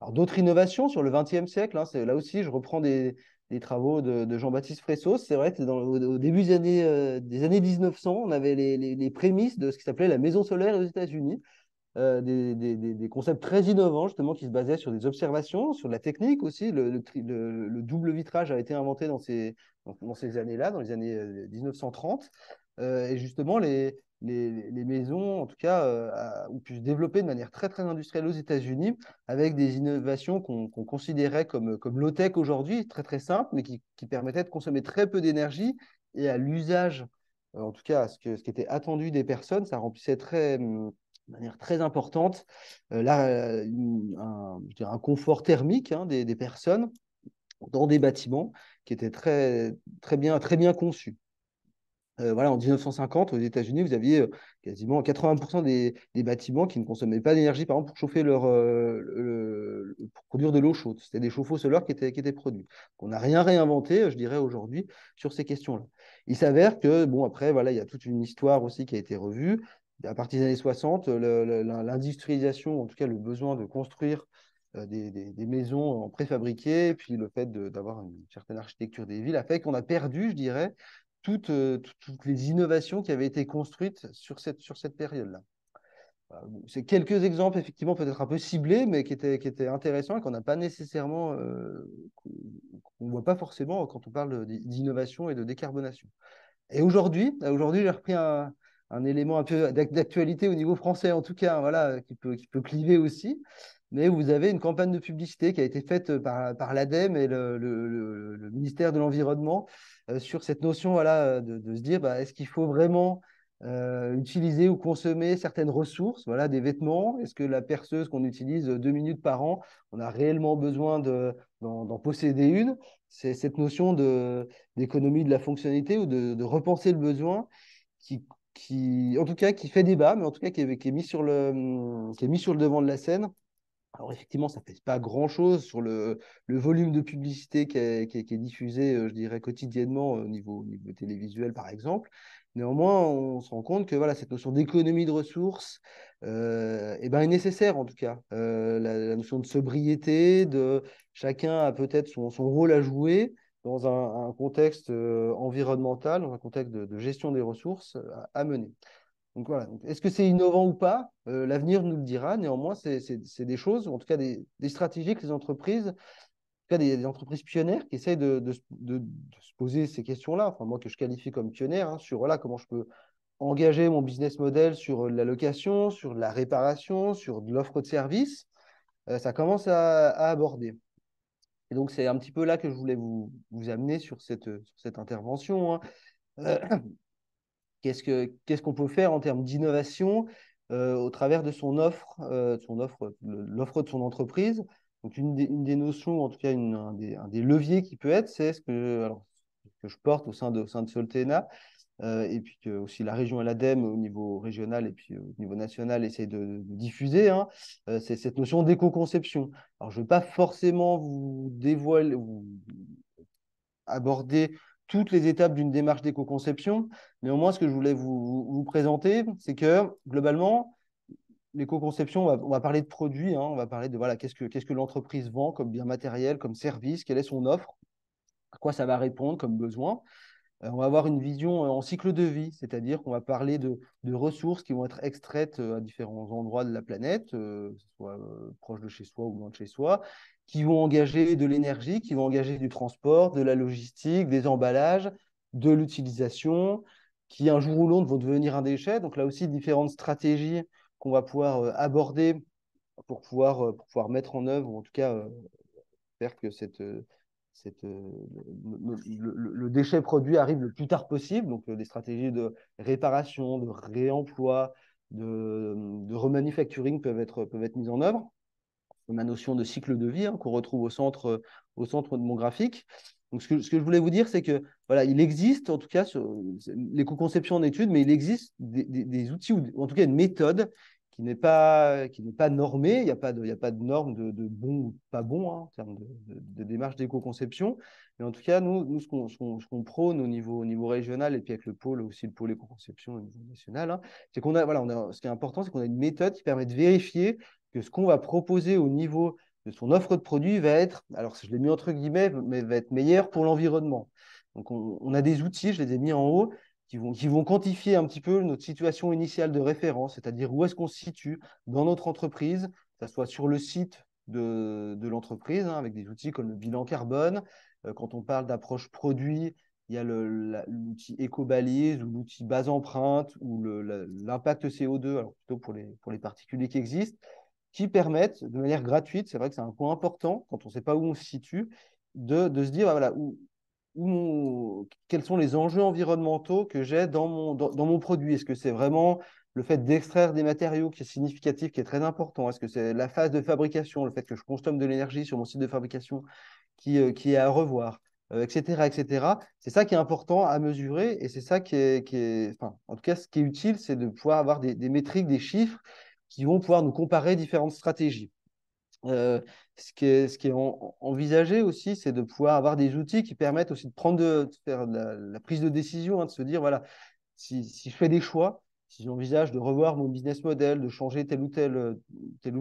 Alors, d'autres innovations sur le XXe siècle, hein, là aussi, je reprends des travaux de Jean-Baptiste Fressos. C'est vrai que au début des années 1900, on avait les prémices de ce qui s'appelait la maison solaire aux États-Unis des concepts très innovants, justement, qui se basaient sur des observations, sur de la technique aussi. Le double vitrage a été inventé dans ces années-là, dans les années 1930. Et justement, les maisons, en tout cas, ont pu se développer de manière très, très industrielle aux États-Unis, avec des innovations qu'on considérait comme low-tech aujourd'hui, très, très simples, mais qui permettaient de consommer très peu d'énergie et à l'usage, en tout cas, ce qui était attendu des personnes, ça remplissait de manière très importante je dirais un confort thermique hein, des personnes dans des bâtiments qui étaient très bien conçus. Voilà, en 1950, aux États-Unis, vous aviez quasiment 80% des bâtiments qui ne consommaient pas d'énergie, par exemple, pour chauffer pour produire de l'eau chaude. C'était des chauffe-eau solaires qui étaient produits. On n'a rien réinventé, je dirais, aujourd'hui, sur ces questions-là. Il s'avère que, bon, après, voilà, il y a toute une histoire aussi qui a été revue. À partir des années 60, l'industrialisation, en tout cas le besoin de construire des maisons en préfabriqué, puis le fait d'avoir une certaine architecture des villes a fait qu'on a perdu, je dirais, toutes les innovations qui avaient été construites sur cette période-là. Voilà. C'est quelques exemples, effectivement, peut-être un peu ciblés, mais qui étaient intéressants et qu'on n'a pas nécessairement, qu'on ne voit pas forcément quand on parle d'innovation et de décarbonation. Et aujourd'hui, j'ai repris un élément un peu d'actualité au niveau français, en tout cas, hein, voilà, qui peut cliver aussi. Mais vous avez une campagne de publicité qui a été faite par l'ADEME et le ministère de l'Environnement sur cette notion voilà, de se dire est-ce qu'il faut vraiment utiliser ou consommer certaines ressources, voilà, des vêtements? Est-ce que la perceuse qu'on utilise 2 minutes par an, on a réellement besoin d'en posséder une? C'est cette notion d'économie de la fonctionnalité ou de repenser le besoin en tout cas, qui fait débat, mais en tout cas qui est qui est mis sur le devant de la scène. Alors effectivement, ça ne fait pas grand-chose sur le volume de publicité qui est diffusé, je dirais, quotidiennement au niveau télévisuel, par exemple. Néanmoins, on se rend compte que voilà, cette notion d'économie de ressources est nécessaire, en tout cas. La notion de sobriété, chacun a peut-être son rôle à jouer dans un contexte environnemental, dans un contexte de gestion des ressources à mener. Donc voilà. Est-ce que c'est innovant ou pas? L'avenir nous le dira. Néanmoins, c'est des choses, ou en tout cas des stratégies que les entreprises, en tout cas des entreprises pionnières qui essayent de se poser ces questions-là. Enfin, moi que je qualifie comme pionnière, hein, sur voilà, comment je peux engager mon business model sur la location, sur la réparation, sur de l'offre de services. Ça commence à aborder. Et donc, c'est un petit peu là que je voulais vous amener sur cette intervention. Hein. Euh, qu'est-ce qu'on peut faire en termes d'innovation au travers de l'offre de son entreprise. Donc, une des notions, en tout cas, un des leviers qui peut être, c'est ce que je porte au sein de Soltena, et puis que aussi la région et l'ADEME au niveau régional et puis au niveau national essayent de diffuser, hein, c'est cette notion d'éco-conception. Alors, je ne vais pas forcément vous aborder toutes les étapes d'une démarche d'éco-conception. Néanmoins, ce que je voulais vous présenter, c'est que globalement, l'éco-conception, on va parler de produits, hein, on va parler de voilà, qu'est-ce que l'entreprise vend comme bien matériel, comme service, quelle est son offre, à quoi ça va répondre comme besoin. On va avoir une vision en cycle de vie, c'est-à-dire qu'on va parler de ressources qui vont être extraites à différents endroits de la planète, que ce soit proche de chez soi ou loin de chez soi, qui vont engager de l'énergie, qui vont engager du transport, de la logistique, des emballages, de l'utilisation, qui un jour ou l'autre vont devenir un déchet. Donc là aussi, différentes stratégies qu'on va pouvoir aborder pour pouvoir mettre en œuvre, ou en tout cas faire que le déchet produit arrive le plus tard possible. Donc, des stratégies de réparation, de réemploi, de remanufacturing peuvent être mises en œuvre. La notion de cycle de vie, hein, qu'on retrouve au centre de mon graphique. Donc, ce que je voulais vous dire, c'est que voilà, il existe, en tout cas, l'éco-conception en études, mais il existe des outils, ou en tout cas une méthode qui n'est pas normée. Il y a pas de norme de bon ou pas bon, hein, en termes de démarche d'éco-conception. Mais en tout cas, nous ce qu'on prône au niveau régional, et puis avec le pôle aussi, le pôle éco-conception au niveau national, hein, c'est qu'on a, voilà, ce qui est important, c'est qu'on a une méthode qui permet de vérifier que ce qu'on va proposer au niveau de son offre de produit va être, alors je l'ai mis entre guillemets, mais va être meilleur pour l'environnement. Donc on a des outils, je les ai mis en haut, qui vont quantifier un petit peu notre situation initiale de référence, c'est-à-dire où est-ce qu'on se situe dans notre entreprise, que ce soit sur le site de l'entreprise, hein, avec des outils comme le bilan carbone. Quand on parle d'approche produit, il y a l'outil éco-balise ou l'outil base empreinte ou l'impact CO2, alors plutôt pour les particuliers qui existent, qui permettent de manière gratuite, c'est vrai que c'est un point important quand on ne sait pas où on se situe, de se dire, ah, voilà, quels sont les enjeux environnementaux que j'ai dans mon produit. Est-ce que c'est vraiment le fait d'extraire des matériaux qui est significatif, qui est très important? Est-ce que c'est la phase de fabrication, le fait que je consomme de l'énergie sur mon site de fabrication qui est à revoir, etc., etc. C'est ça qui est important à mesurer et c'est ça enfin, en tout cas, ce qui est utile, c'est de pouvoir avoir des métriques, des chiffres qui vont pouvoir nous comparer différentes stratégies. Ce qui est envisagé aussi, c'est de pouvoir avoir des outils qui permettent aussi de de faire la prise de décision, hein, de se dire, voilà, si je fais des choix, si j'envisage de revoir mon business model, de changer telle ou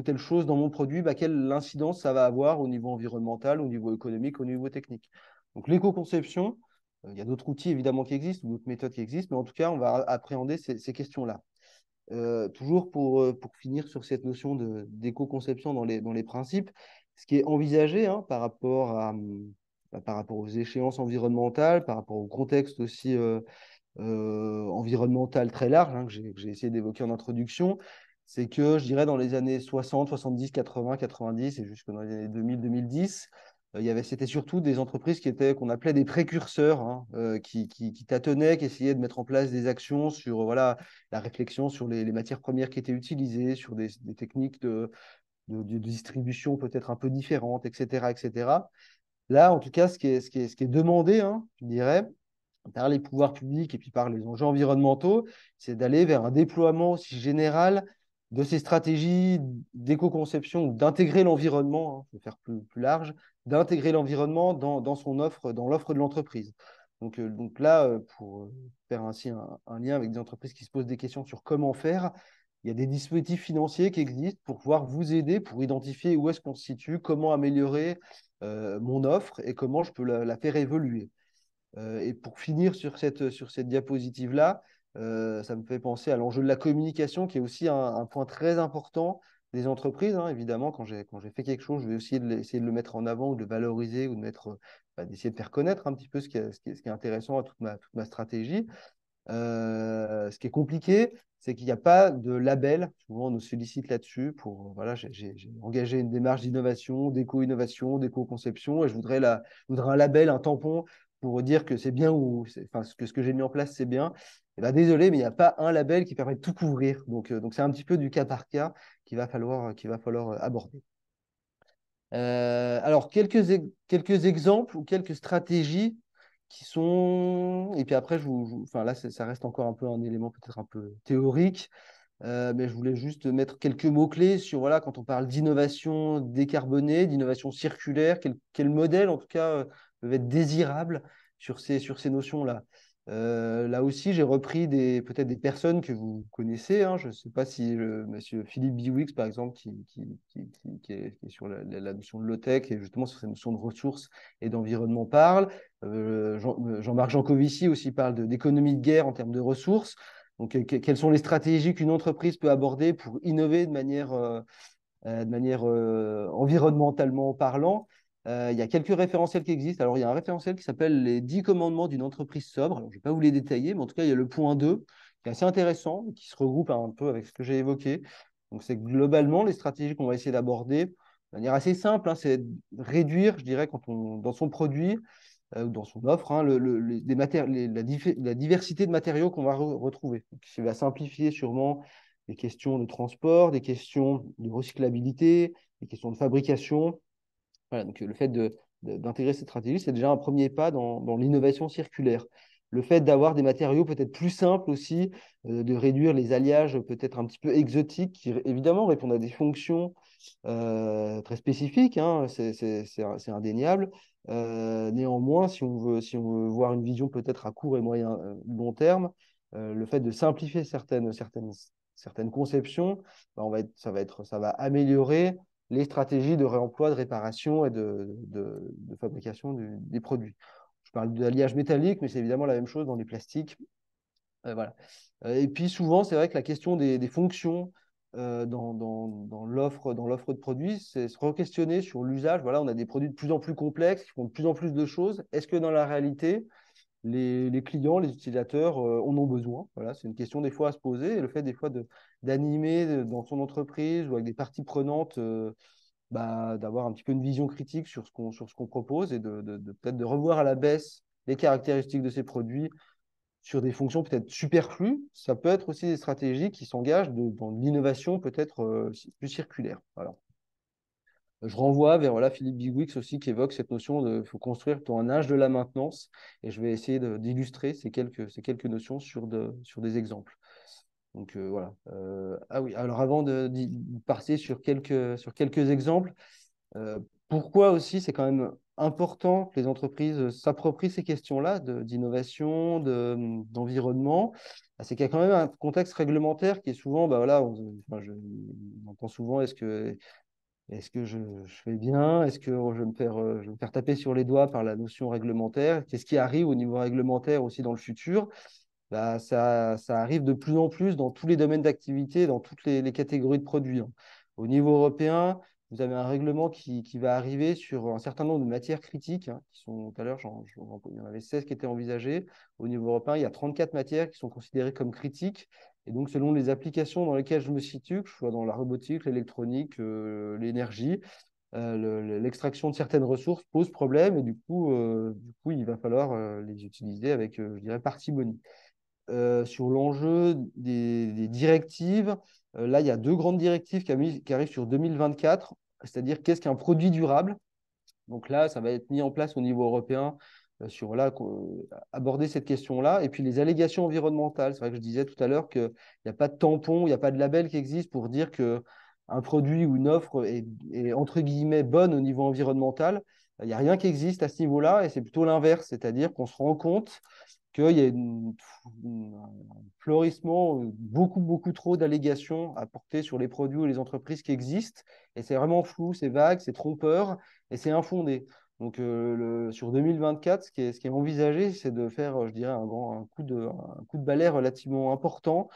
telle chose dans mon produit, bah, quelle incidence ça va avoir au niveau environnemental, au niveau économique, au niveau technique. Donc l'éco-conception, il y a d'autres outils évidemment qui existent, ou d'autres méthodes qui existent, mais en tout cas, on va appréhender ces questions-là. Toujours pour finir sur cette notion d'éco-conception dans les principes, ce qui est envisagé, hein, par rapport aux échéances environnementales, par rapport au contexte aussi environnemental très large, hein, que j'ai essayé d'évoquer en introduction, c'est que je dirais dans les années 60, 70, 80, 90 et jusque dans les années 2000, 2010, c'était surtout des entreprises qu'on appelait des précurseurs, hein, qui tâtonnaient, qui essayaient de mettre en place des actions sur voilà, la réflexion sur les matières premières qui étaient utilisées, sur des techniques de distribution peut-être un peu différentes, etc., etc. Là, en tout cas, ce qui est demandé, hein, je dirais, par les pouvoirs publics et puis par les enjeux environnementaux, c'est d'aller vers un déploiement aussi général de ces stratégies d'éco-conception ou d'intégrer l'environnement, hein, je vais faire plus large, d'intégrer l'environnement dans son offre, dans l'offre de l'entreprise. Donc là, pour faire ainsi un lien avec des entreprises qui se posent des questions sur comment faire, il y a des dispositifs financiers qui existent pour pouvoir vous aider, pour identifier où est-ce qu'on se situe, comment améliorer mon offre et comment je peux la faire évoluer. Et pour finir sur cette diapositive-là, ça me fait penser à l'enjeu de la communication, qui est aussi un point très important des entreprises. Hein. Évidemment, quand j'ai fait quelque chose, je vais aussi essayer de le mettre en avant ou de le valoriser ou d'essayer de faire connaître un petit peu ce qui est intéressant à toute ma stratégie. Ce qui est compliqué, c'est qu'il n'y a pas de label. Souvent, on nous sollicite là-dessus pour, voilà, j'ai engagé une démarche d'innovation, d'éco-innovation, d'éco-conception, et je voudrais un label, un tampon pour dire que c'est bien enfin, que ce que j'ai mis en place, c'est bien. Et ben, désolé, mais il n'y a pas un label qui permet de tout couvrir. Donc c'est un petit peu du cas par cas qu'il va falloir aborder. Alors, quelques exemples ou quelques stratégies qui sont. Et puis après, enfin, là, ça reste encore un peu un élément peut-être un peu théorique, mais je voulais juste mettre quelques mots-clés sur, voilà, quand on parle d'innovation décarbonée, d'innovation circulaire, quel modèle, en tout cas, peuvent être désirables sur ces notions-là. Là aussi, j'ai repris peut-être des personnes que vous connaissez, hein. Je ne sais pas si monsieur Philippe Biwix, par exemple, qui est sur la notion de low-tech et justement sur cette notion de ressources et d'environnement parle. Jean-Marc Jancovici aussi parle d'économie de guerre en termes de ressources. Donc, quelles sont les stratégies qu'une entreprise peut aborder pour innover de manière environnementalement parlant? Il y a quelques référentiels qui existent. Alors, il y a un référentiel qui s'appelle les 10 commandements d'une entreprise sobre. Alors, je ne vais pas vous les détailler, mais en tout cas, il y a le point 2 qui est assez intéressant, qui se regroupe un peu avec ce que j'ai évoqué. Donc, c'est globalement les stratégies qu'on va essayer d'aborder de manière assez simple, hein, c'est réduire, je dirais, dans son produit ou dans son offre, hein, la diversité de matériaux qu'on va retrouver. Donc, il va simplifier sûrement des questions de transport, des questions de recyclabilité, des questions de fabrication. Voilà, donc le fait d'intégrer cette stratégie, c'est déjà un premier pas dans l'innovation circulaire. Le fait d'avoir des matériaux peut-être plus simples aussi, de réduire les alliages peut-être un petit peu exotiques, qui évidemment répondent à des fonctions très spécifiques, hein, c'est indéniable. Néanmoins, si on veut voir une vision peut-être à court et moyen long terme, le fait de simplifier certaines conceptions, ben, ça va améliorer les stratégies de réemploi, de réparation et de fabrication des produits. Je parle d'alliage métallique, mais c'est évidemment la même chose dans les plastiques. Voilà. Et puis souvent, c'est vrai que la question des fonctions dans l'offre de produits, c'est se re-questionner sur l'usage. Voilà, on a des produits de plus en plus complexes, qui font de plus en plus de choses. Est-ce que dans la réalité, les clients, les utilisateurs en ont besoin? Voilà, c'est une question des fois à se poser. Et le fait des fois d'animer dans son entreprise ou avec des parties prenantes, d'avoir un petit peu une vision critique sur ce qu'on propose et peut-être de revoir à la baisse les caractéristiques de ces produits sur des fonctions peut-être superflues. Ça peut être aussi des stratégies qui s'engagent dans l'innovation peut-être plus circulaire. Voilà. Je renvoie vers voilà, Philippe Bigwix aussi qui évoque cette notion de faut construire dans un âge de la maintenance et je vais essayer d'illustrer ces quelques notions sur des exemples. Donc voilà. Ah oui, alors avant de passer sur quelques exemples, euh, pourquoi aussi c'est quand même important que les entreprises s'approprient ces questions-là d'innovation, d'environnement? C'est qu'il y a quand même un contexte réglementaire qui est souvent, bah voilà, on entend souvent est-ce que je fais bien? Est-ce que je vais me faire taper sur les doigts par la notion réglementaire? Qu'est-ce qui arrive au niveau réglementaire aussi dans le futur? Bah, ça arrive de plus en plus dans tous les domaines d'activité, dans toutes les catégories de produits, hein. Au niveau européen, vous avez un règlement qui va arriver sur un certain nombre de matières critiques, hein, qui sont tout à l'heure, il y en avait 16 qui étaient envisagées. Au niveau européen, il y a 34 matières qui sont considérées comme critiques. Et donc, selon les applications dans lesquelles je me situe, que ce soit dans la robotique, l'électronique, l'énergie, l'extraction de certaines ressources pose problème et du coup il va falloir les utiliser avec, je dirais, parcimonie. Sur l'enjeu des directives. Là, il y a deux grandes directives qui arrivent sur 2024, c'est-à-dire qu'est-ce qu'un produit durable. Donc là, ça va être mis en place au niveau européen sur là, aborder cette question-là. Et puis les allégations environnementales. C'est vrai que je disais tout à l'heure qu'il n'y a pas de tampon, il n'y a pas de label qui existe pour dire qu'un produit ou une offre est entre guillemets bonne au niveau environnemental. Il n'y a rien qui existe à ce niveau-là et c'est plutôt l'inverse, c'est-à-dire qu'on se rend compte qu'il y a un florissement, beaucoup trop d'allégations à porter sur les produits ou les entreprises qui existent. Et c'est vraiment flou, c'est vague, c'est trompeur et c'est infondé. Donc, sur 2024, ce qui est envisagé, c'est de faire, je dirais, un coup de balai relativement important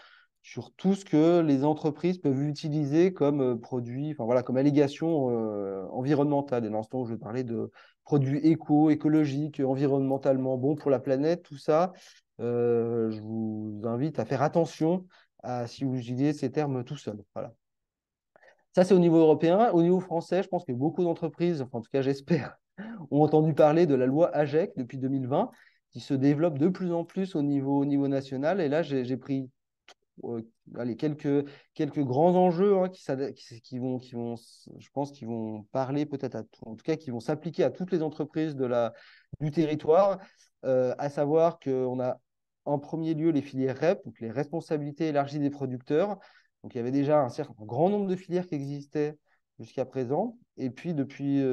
sur tout ce que les entreprises peuvent utiliser comme produit, enfin voilà, comme allégation environnementale. Et dans l'instant où je parlais de produits écologiques, environnementalement bons pour la planète, tout ça, je vous invite à faire attention si vous utilisez ces termes tout seul. Voilà. Ça, c'est au niveau européen. Au niveau français, je pense que beaucoup d'entreprises, enfin, en tout cas, j'espère, ont entendu parler de la loi AGEC depuis 2020, qui se développe de plus en plus au niveau national. Et là, j'ai pris euh, allez, quelques grands enjeux hein, qui vont, je pense, qui vont parler peut-être en tout cas, qui vont s'appliquer à toutes les entreprises du territoire, à savoir qu'on a en premier lieu les filières REP, donc les responsabilités élargies des producteurs. Donc, il y avait déjà un grand nombre de filières qui existaient jusqu'à présent. Et puis, depuis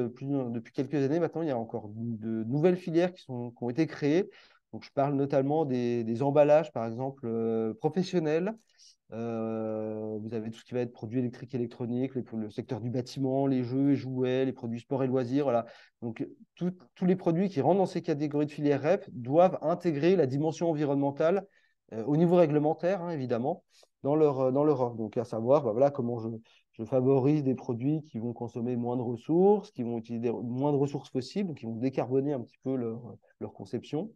quelques années maintenant, il y a encore de nouvelles filières qui ont été créées. Donc, je parle notamment des emballages, par exemple, professionnels. Vous avez tout ce qui va être produits électriques et électroniques, le secteur du bâtiment, les jeux et jouets, les produits sport et loisirs. Voilà. Donc, tous les produits qui rentrent dans ces catégories de filières REP doivent intégrer la dimension environnementale au niveau réglementaire, hein, évidemment, dans leur offre. Donc, à savoir, bah, voilà, comment je favorise des produits qui vont consommer moins de ressources, qui vont utiliser moins de ressources fossiles, donc qui vont décarboner un petit peu leur conception.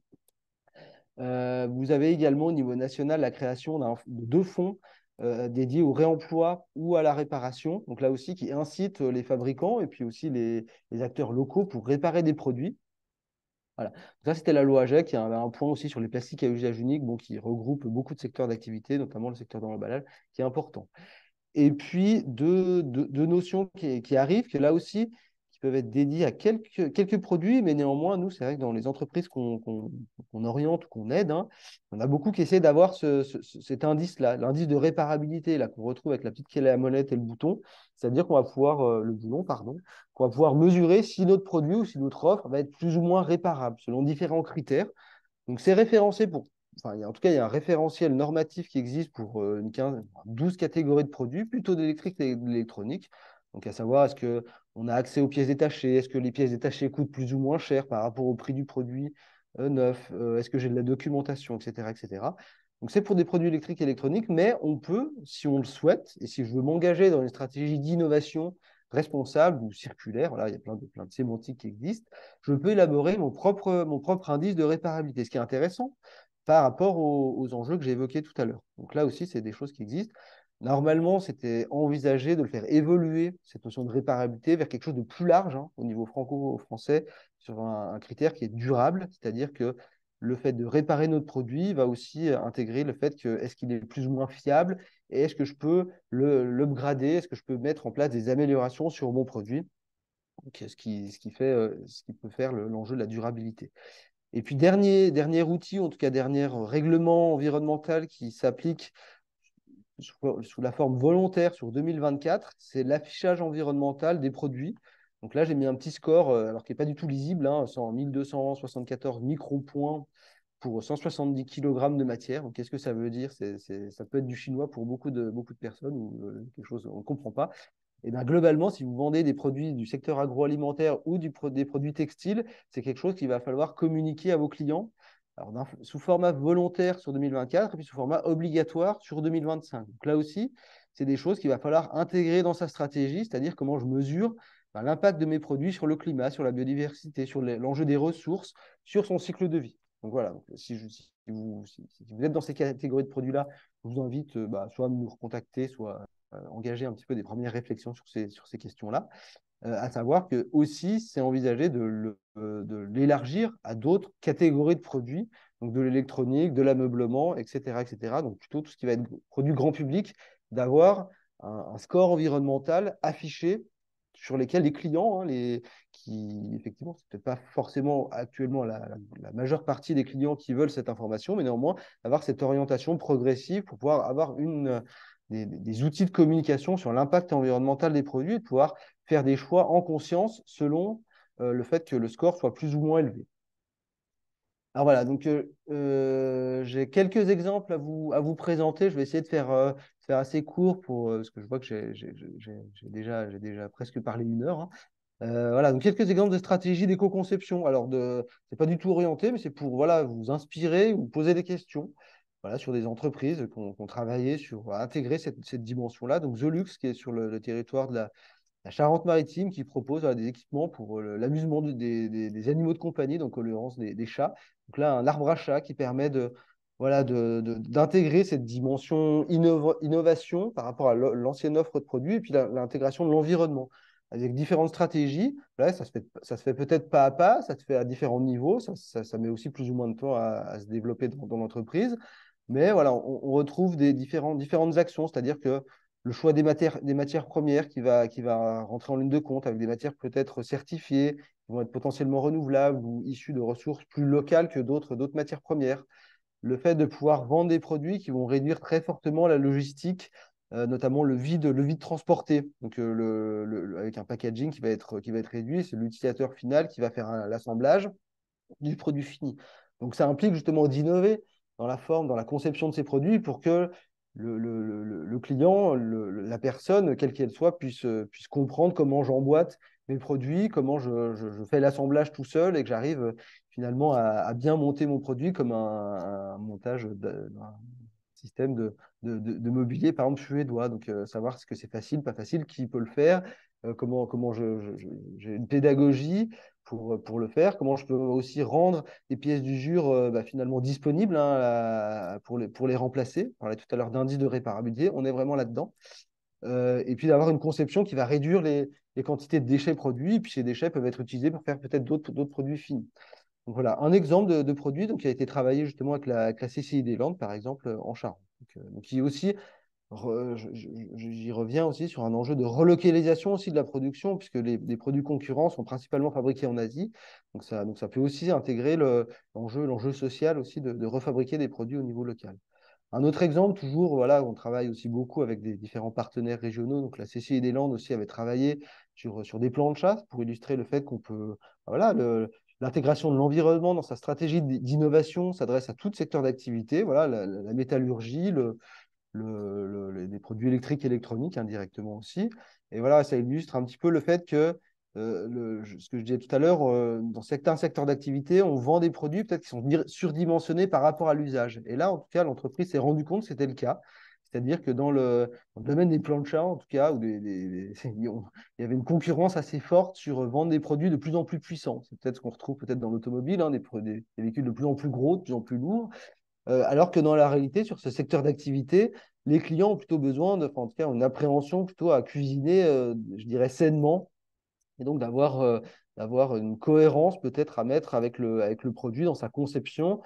Vous avez également au niveau national la création de 2 fonds dédiés au réemploi ou à la réparation. Donc là aussi, qui incitent les fabricants et puis aussi les acteurs locaux pour réparer des produits. Voilà. Donc ça, c'était la loi AGEC. Il y a un point aussi sur les plastiques à usage unique, bon, qui regroupe beaucoup de secteurs d'activité, notamment le secteur de l'emballage, qui est important. Et puis, deux notions qui arrivent, que là aussi, qui peuvent être dédiées à quelques produits, mais néanmoins, nous, c'est vrai que dans les entreprises qu'on oriente ou qu'on aide, hein, on a beaucoup qui essaient d'avoir cet indice-là, l'indice de réparabilité là, qu'on retrouve avec la petite clé à molette et le bouton. C'est-à-dire qu'on va pouvoir, le boulon, pardon, qu'on va pouvoir mesurer si notre produit ou si notre offre va être plus ou moins réparable selon différents critères. Donc, c'est référencé pour. Enfin, en tout cas, il y a un référentiel normatif qui existe pour 12 catégories de produits, plutôt d'électrique et d'électronique. Donc, à savoir, est-ce qu'on a accès aux pièces détachées? Est-ce que les pièces détachées coûtent plus ou moins cher par rapport au prix du produit neuf? Est-ce que j'ai de la documentation, etc., etc. Donc, c'est pour des produits électriques et électroniques, mais on peut, si on le souhaite, et si je veux m'engager dans une stratégie d'innovation responsable ou circulaire, voilà, il y a plein de sémantiques qui existent, je peux élaborer mon propre indice de réparabilité, ce qui est intéressant par rapport aux enjeux que j'ai évoqués tout à l'heure. Donc là aussi, c'est des choses qui existent. Normalement, c'était envisagé de le faire évoluer, cette notion de réparabilité, vers quelque chose de plus large, hein, au niveau franco-français, sur un critère qui est durable, c'est-à-dire que le fait de réparer notre produit va aussi intégrer le fait que est-ce qu'il est plus ou moins fiable et est-ce que je peux l'upgrader, est-ce que je peux mettre en place des améliorations sur mon produit. Donc, ce qui peut faire l'enjeu de la durabilité. Et puis, dernier outil, en tout cas, dernier règlement environnemental qui s'applique sous la forme volontaire sur 2024, c'est l'affichage environnemental des produits. Donc là, j'ai mis un petit score, alors qui n'est pas du tout lisible, hein, 1274 micropoints pour 170 kg de matière. Donc, qu'est-ce que ça veut dire? Ça peut être du chinois pour beaucoup de personnes ou quelque chose qu'on ne comprend pas. Et bien, globalement, si vous vendez des produits du secteur agroalimentaire ou des produits textiles, c'est quelque chose qu'il va falloir communiquer à vos clients. Alors, sous format volontaire sur 2024 et puis sous format obligatoire sur 2025. Donc là aussi, c'est des choses qu'il va falloir intégrer dans sa stratégie, c'est-à-dire comment je mesure l'impact de mes produits sur le climat, sur la biodiversité, sur l'enjeu des ressources, sur son cycle de vie. Donc voilà, donc, si vous êtes dans ces catégories de produits-là, je vous invite soit à nous recontacter, soit engager un petit peu des premières réflexions sur ces questions-là. À savoir que aussi, c'est envisagé de l'élargir à d'autres catégories de produits, donc de l'électronique, de l'ameublement, etc., etc. Donc plutôt tout ce qui va être produit grand public, d'avoir un score environnemental affiché sur lesquels les clients, hein, qui effectivement, c'est peut-être pas forcément actuellement la majeure partie des clients qui veulent cette information, mais néanmoins avoir cette orientation progressive pour pouvoir avoir des outils de communication sur l'impact environnemental des produits et de pouvoir faire des choix en conscience selon le fait que le score soit plus ou moins élevé. Alors voilà, donc j'ai quelques exemples à vous présenter. Je vais essayer de faire assez court parce que je vois que j'ai déjà presque parlé 1 heure, hein. Voilà, donc quelques exemples de stratégies d'éco-conception. Alors, c'est pas du tout orienté, mais c'est pour voilà, vous inspirer ou poser des questions voilà, sur des entreprises qui ont travaillé sur intégrer cette dimension-là. Donc, The Lux, qui est sur le territoire de la Charente-Maritime, qui propose voilà, des équipements pour l'amusement des animaux de compagnie, donc en l'occurrence des chats. Donc là, un arbre à chat qui permet voilà, d'intégrer cette dimension innovation par rapport à l'ancienne offre de produits et puis l'intégration de l'environnement avec différentes stratégies. Là, ça se fait peut-être pas à pas, ça se fait à différents niveaux, ça met aussi plus ou moins de temps à se développer dans l'entreprise. Mais voilà, on retrouve des différentes actions, c'est-à-dire que le choix des matières premières qui va rentrer en ligne de compte avec des matières peut-être certifiées, qui vont être potentiellement renouvelables ou issues de ressources plus locales que d'autres matières premières. Le fait de pouvoir vendre des produits qui vont réduire très fortement la logistique notamment le vide transporté, donc avec un packaging qui va être réduit. C'est l'utilisateur final qui va faire l'assemblage du produit fini. Donc ça implique justement d'innover dans la forme, dans la conception de ces produits pour que le client, la personne, quelle qu'elle soit, puisse comprendre comment j'emboîte mes produits, comment je fais l'assemblage tout seul et que j'arrive finalement à bien monter mon produit comme un montage d'un système de mobilier, par exemple, suédois. Donc, savoir ce que c'est facile, pas facile, qui peut le faire, comment j'ai une pédagogie pour le faire, comment je peux aussi rendre les pièces d'usure finalement disponibles hein, pour les remplacer. On parlait tout à l'heure d'indice de réparabilité, on est vraiment là-dedans. Et puis d'avoir une conception qui va réduire les quantités de déchets produits, et puis ces déchets peuvent être utilisés pour faire peut-être d'autres produits finis. Donc voilà, un exemple de produit donc, qui a été travaillé justement avec avec la CCI des Landes, par exemple, en Charente. Donc, qui est aussi j'y reviens aussi sur un enjeu de relocalisation aussi de la production, puisque les produits concurrents sont principalement fabriqués en Asie. Donc ça peut aussi intégrer l'enjeu social aussi de refabriquer des produits au niveau local. Un autre exemple, toujours, voilà, on travaille aussi beaucoup avec des différents partenaires régionaux. Donc la CCI des Landes aussi avait travaillé sur des plans de chasse pour illustrer le fait qu'on peut, voilà, l'intégration de l'environnement dans sa stratégie d'innovation s'adresse à tout secteur d'activité, voilà, la métallurgie, les produits électriques et électroniques indirectement aussi. Et voilà, ça illustre un petit peu le fait que, ce que je disais tout à l'heure, dans certains secteurs d'activité, on vend des produits peut-être qui sont surdimensionnés par rapport à l'usage. Et là, en tout cas, l'entreprise s'est rendue compte que c'était le cas. C'est-à-dire que dans le domaine des planchas, en tout cas, où il y avait une concurrence assez forte sur vendre des produits de plus en plus puissants. C'est peut-être ce qu'on retrouve peut-être dans l'automobile, hein, des véhicules de plus en plus gros, de plus en plus lourds. Alors que dans la réalité, sur ce secteur d'activité, les clients ont plutôt besoin en tout cas, une appréhension plutôt à cuisiner, je dirais, sainement, et donc d'avoir une cohérence peut-être à mettre avec avec le produit dans sa conception,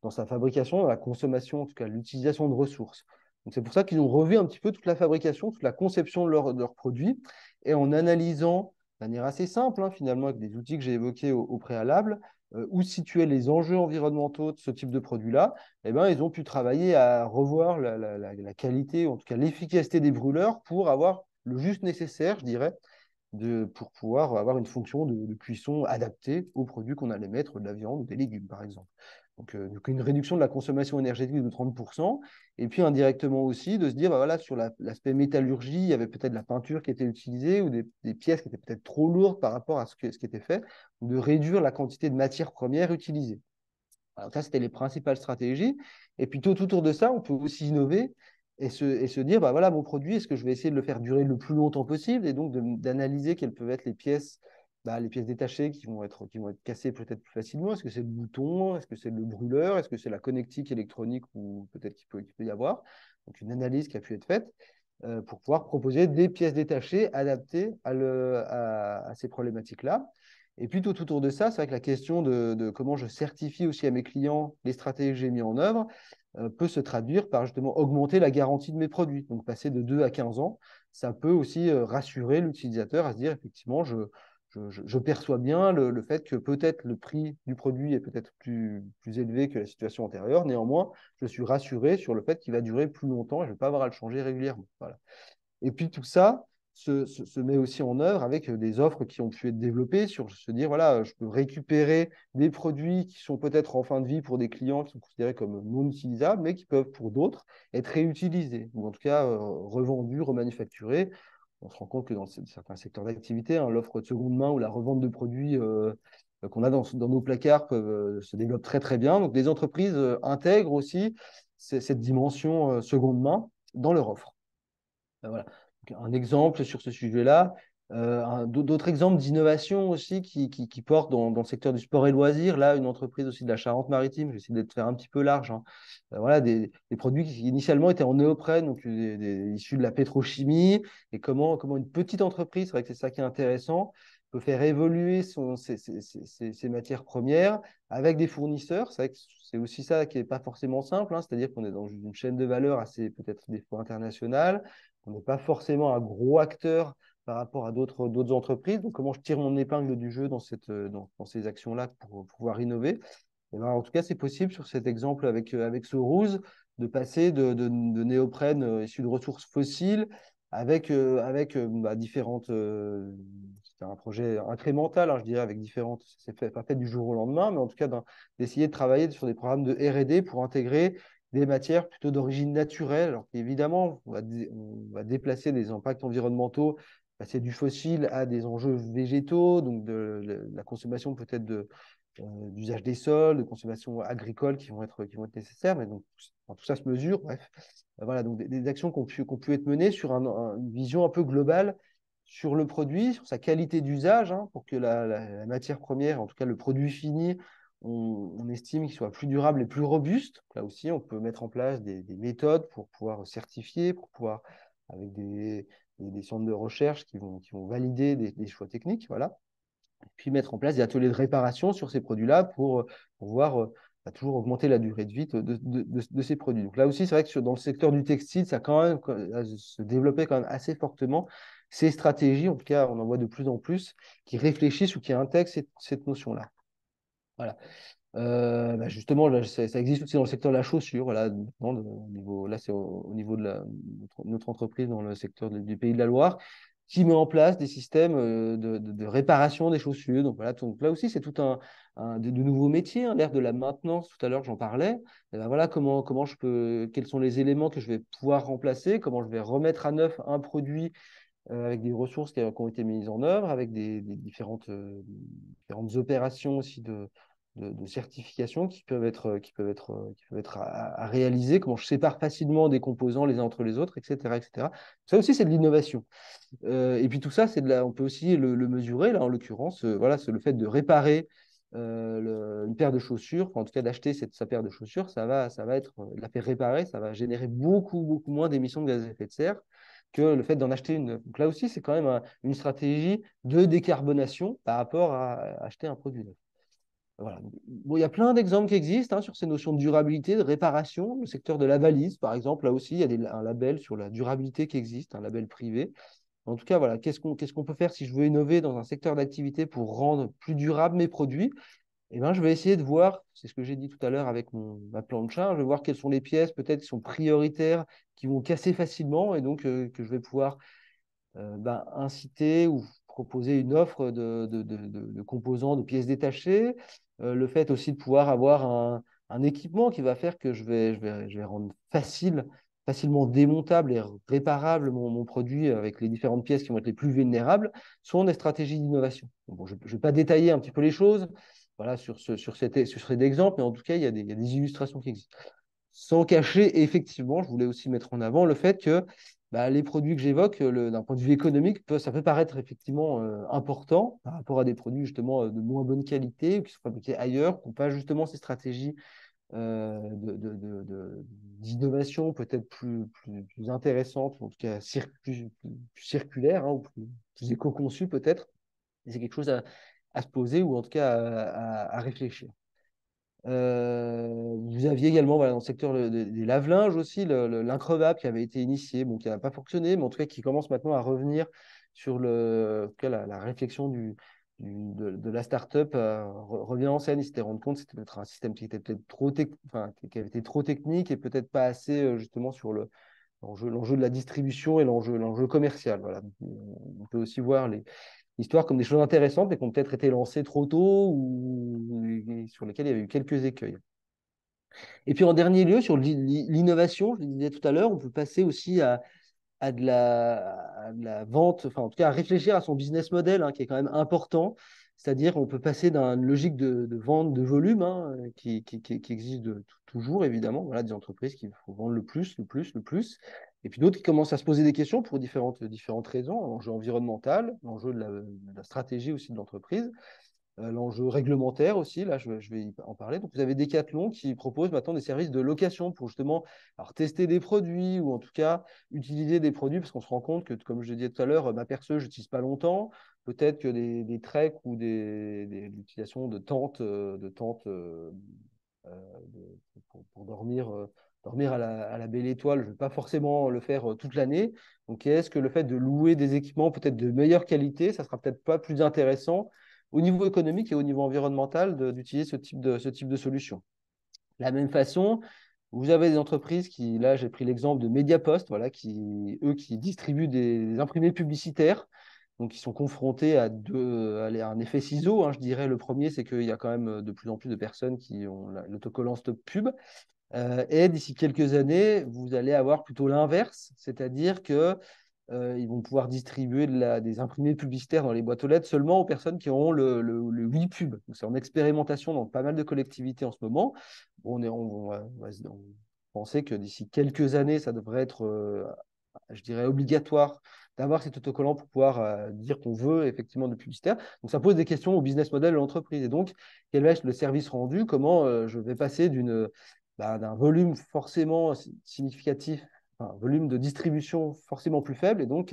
dans sa fabrication, dans la consommation, en tout cas l'utilisation de ressources. Donc c'est pour ça qu'ils ont revu un petit peu toute la fabrication, toute la conception de leurs produits, et en analysant de manière assez simple, hein, finalement, avec des outils que j'ai évoqués au préalable, où situaient les enjeux environnementaux de ce type de produit-là, eh ben, ils ont pu travailler à revoir la qualité, en tout cas l'efficacité des brûleurs pour avoir le juste nécessaire, je dirais, pour pouvoir avoir une fonction de cuisson adaptée aux produits qu'on allait mettre, de la viande ou des légumes, par exemple. Donc une réduction de la consommation énergétique de 30%, et puis indirectement aussi de se dire, bah voilà, sur l'aspect métallurgie, il y avait peut-être de la peinture qui était utilisée ou des pièces qui étaient peut-être trop lourdes par rapport à ce qui était fait, de réduire la quantité de matières premières utilisées. Alors ça, c'était les principales stratégies. Et puis tout autour de ça, on peut aussi innover et se dire, bah voilà, mon produit, est-ce que je vais essayer de le faire durer le plus longtemps possible et donc d'analyser quelles peuvent être les pièces détachées qui vont être cassées peut-être plus facilement. Est-ce que c'est le bouton? Est-ce que c'est le brûleur? Est-ce que c'est la connectique électronique ou peut-être qu'il peut y avoir? Donc une analyse qui a pu être faite pour pouvoir proposer des pièces détachées adaptées à ces problématiques-là. Et puis tout autour de ça, c'est vrai que la question de comment je certifie aussi à mes clients les stratégies que j'ai mis en œuvre peut se traduire par justement augmenter la garantie de mes produits. Donc passer de 2 à 15 ans, ça peut aussi rassurer l'utilisateur à se dire effectivement, je perçois bien le fait que peut-être le prix du produit est peut-être plus élevé que la situation antérieure. Néanmoins, je suis rassuré sur le fait qu'il va durer plus longtemps et je ne vais pas avoir à le changer régulièrement. Voilà. Et puis tout ça se met aussi en œuvre avec des offres qui ont pu être développées sur se dire, voilà, je peux récupérer des produits qui sont peut-être en fin de vie pour des clients qui sont considérés comme non utilisables, mais qui peuvent pour d'autres être réutilisés, ou en tout cas revendus, remanufacturés. On se rend compte que dans certains secteurs d'activité, hein, l'offre de seconde main ou la revente de produits qu'on a dans nos placards se développe très très bien. Donc les entreprises intègrent aussi cette dimension seconde main dans leur offre. Voilà. Donc, un exemple sur ce sujet-là. D'autres exemples d'innovation aussi qui portent dans le secteur du sport et loisirs. Là, une entreprise aussi de la Charente-Maritime, je vais essayer de faire un petit peu large. Hein. Voilà, des produits qui initialement étaient en néoprène, donc issus de la pétrochimie. Et comment une petite entreprise, c'est vrai que c'est ça qui est intéressant, peut faire évoluer ses matières premières avec des fournisseurs. C'est vrai que c'est aussi ça qui n'est pas forcément simple, hein. C'est-à-dire qu'on est dans une chaîne de valeur assez peut-être des fois internationale. On n'est pas forcément un gros acteur par rapport à d'autres entreprises. Donc, comment je tire mon épingle du jeu dans ces actions-là pour pouvoir innover? Et ben, en tout cas, c'est possible sur cet exemple avec ce rose de passer de néoprène issu de ressources fossiles différentes. C'était un projet incrémental, hein, je dirais, avec différentes. C'est pas fait du jour au lendemain, mais en tout cas d'essayer de travailler sur des programmes de R&D pour intégrer des matières plutôt d'origine naturelle. Alors qu'évidemment, on va déplacer des impacts environnementaux, passer du fossile à des enjeux végétaux, donc de la consommation peut-être d'usage des sols, de consommation agricole qui vont être nécessaires. Mais donc, enfin, tout ça se mesure. Bref, voilà, donc des actions qui ont pu être menées sur une vision un peu globale sur le produit, sur sa qualité d'usage, hein, pour que la matière première, en tout cas le produit fini, on estime qu'il soit plus durable et plus robuste. Là aussi, on peut mettre en place des méthodes pour pouvoir certifier, pour pouvoir, avec des centres de recherche qui vont valider des choix techniques. Voilà, puis mettre en place des ateliers de réparation sur ces produits-là pour voir toujours augmenter la durée de vie de ces produits. Donc là aussi, c'est vrai que dans le secteur du textile, ça a quand même se développé quand même assez fortement ces stratégies. En tout cas, on en voit de plus en plus qui réfléchissent ou qui intègrent cette notion-là. Voilà. Justement, là, ça existe aussi dans le secteur de la chaussure. Voilà, au niveau, là, c'est au niveau de notre entreprise dans le secteur du Pays de la Loire qui met en place des systèmes de réparation des chaussures. Donc là aussi, c'est tout de nouveaux métiers, hein, l'ère de la maintenance. Tout à l'heure, j'en parlais. Et ben voilà, quels sont les éléments que je vais pouvoir remplacer, comment je vais remettre à neuf un produit avec des ressources qui ont été mises en œuvre, avec des différentes opérations aussi de certification qui peuvent être à réaliser, comment je sépare facilement des composants les uns entre les autres, etc., etc. Ça aussi, c'est de l'innovation. Et puis tout ça, on peut aussi le mesurer, là, en l'occurrence, voilà, c'est le fait de réparer une paire de chaussures, enfin, en tout cas d'acheter sa paire de chaussures, ça va être, de la faire réparer, ça va générer beaucoup, beaucoup moins d'émissions de gaz à effet de serre que le fait d'en acheter une. Donc là aussi, c'est quand même une stratégie de décarbonation par rapport à acheter un produit neuf. Voilà. Bon, il y a plein d'exemples qui existent, hein, sur ces notions de durabilité, de réparation. Le secteur de la valise, par exemple, là aussi, il y a un label sur la durabilité qui existe, un label privé. En tout cas, voilà, qu'est-ce qu'on peut faire si je veux innover dans un secteur d'activité pour rendre plus durables mes produits? Eh ben, je vais essayer de voir, c'est ce que j'ai dit tout à l'heure avec ma plancha, je vais voir quelles sont les pièces peut-être qui sont prioritaires, qui vont casser facilement et donc que je vais pouvoir inciter ou proposer une offre de composants, de pièces détachées. Le fait aussi de pouvoir avoir un équipement qui va faire que je vais rendre facilement démontable et réparable mon produit avec les différentes pièces qui vont être les plus vulnérables, sont des stratégies d'innovation. Bon, je ne vais pas détailler un petit peu les choses voilà, sur cet exemple, mais en tout cas, il y a des illustrations qui existent. Sans cacher, effectivement, je voulais aussi mettre en avant le fait que les produits que j'évoque, d'un point de vue économique, ça peut paraître effectivement important par rapport à des produits justement de moins bonne qualité ou qui sont fabriqués ailleurs, qui n'ont pas justement ces stratégies d'innovation peut-être plus intéressantes, ou en tout cas plus circulaires, hein, ou plus éco-conçues peut-être. Et c'est quelque chose à se poser ou en tout cas à réfléchir. Vous aviez également voilà, dans le secteur des lave-linges aussi l'increvable qui avait été initié, bon, qui n'a pas fonctionné, mais en tout cas qui commence maintenant à revenir sur en tout cas, la réflexion de la start-up revient en scène. Ils s'étaient rendu compte que c'était peut-être un système qui était peut-être qui avait été trop technique et peut-être pas assez justement sur l'enjeu de la distribution et l'enjeu commercial. Voilà. On peut aussi voir l'histoire comme des choses intéressantes, mais qui ont peut-être été lancées trop tôt ou sur lesquelles il y avait eu quelques écueils. Et puis en dernier lieu, sur l'innovation, je le disais tout à l'heure, on peut passer aussi à de la vente, enfin en tout cas à réfléchir à son business model, hein, qui est quand même important. C'est-à-dire on peut passer d'une logique de vente de volume, hein, qui existe toujours, évidemment. Voilà, des entreprises qui faut vendre le plus, le plus, le plus. Et puis d'autres qui commencent à se poser des questions pour différentes raisons, l'enjeu environnemental, l'enjeu de la stratégie aussi de l'entreprise, l'enjeu réglementaire aussi, là je vais en parler. Donc vous avez Decathlon qui propose maintenant des services de location pour justement alors, tester des produits ou en tout cas utiliser des produits parce qu'on se rend compte que, comme je disais tout à l'heure, ma perceuse, je n'utilise pas longtemps. Peut-être que des treks ou l'utilisation de tentes, pour dormir, dormir à la belle étoile, je ne vais pas forcément le faire toute l'année. Donc est-ce que le fait de louer des équipements peut-être de meilleure qualité, ça sera peut-être pas plus intéressant au niveau économique et au niveau environnemental d'utiliser ce type de solution. De la même façon, vous avez des entreprises qui, là, j'ai pris l'exemple de Mediapost, voilà, qui distribuent des imprimés publicitaires. Donc, ils sont confrontés à un effet ciseau, hein, je dirais. Le premier, c'est qu'il y a quand même de plus en plus de personnes qui ont l'autocollant Stop Pub. Et d'ici quelques années, vous allez avoir plutôt l'inverse, c'est-à-dire que ils vont pouvoir distribuer des imprimés publicitaires dans les boîtes aux lettres seulement aux personnes qui auront le oui pub. C'est en expérimentation dans pas mal de collectivités en ce moment. On pensait que d'ici quelques années, ça devrait être, je dirais, obligatoire d'avoir cet autocollant pour pouvoir dire qu'on veut effectivement de publicitaire. Donc ça pose des questions au business model de l'entreprise. Et donc, quel va être le service rendu? Comment je vais passer d'un volume forcément significatif, un volume de distribution forcément plus faible. Et donc,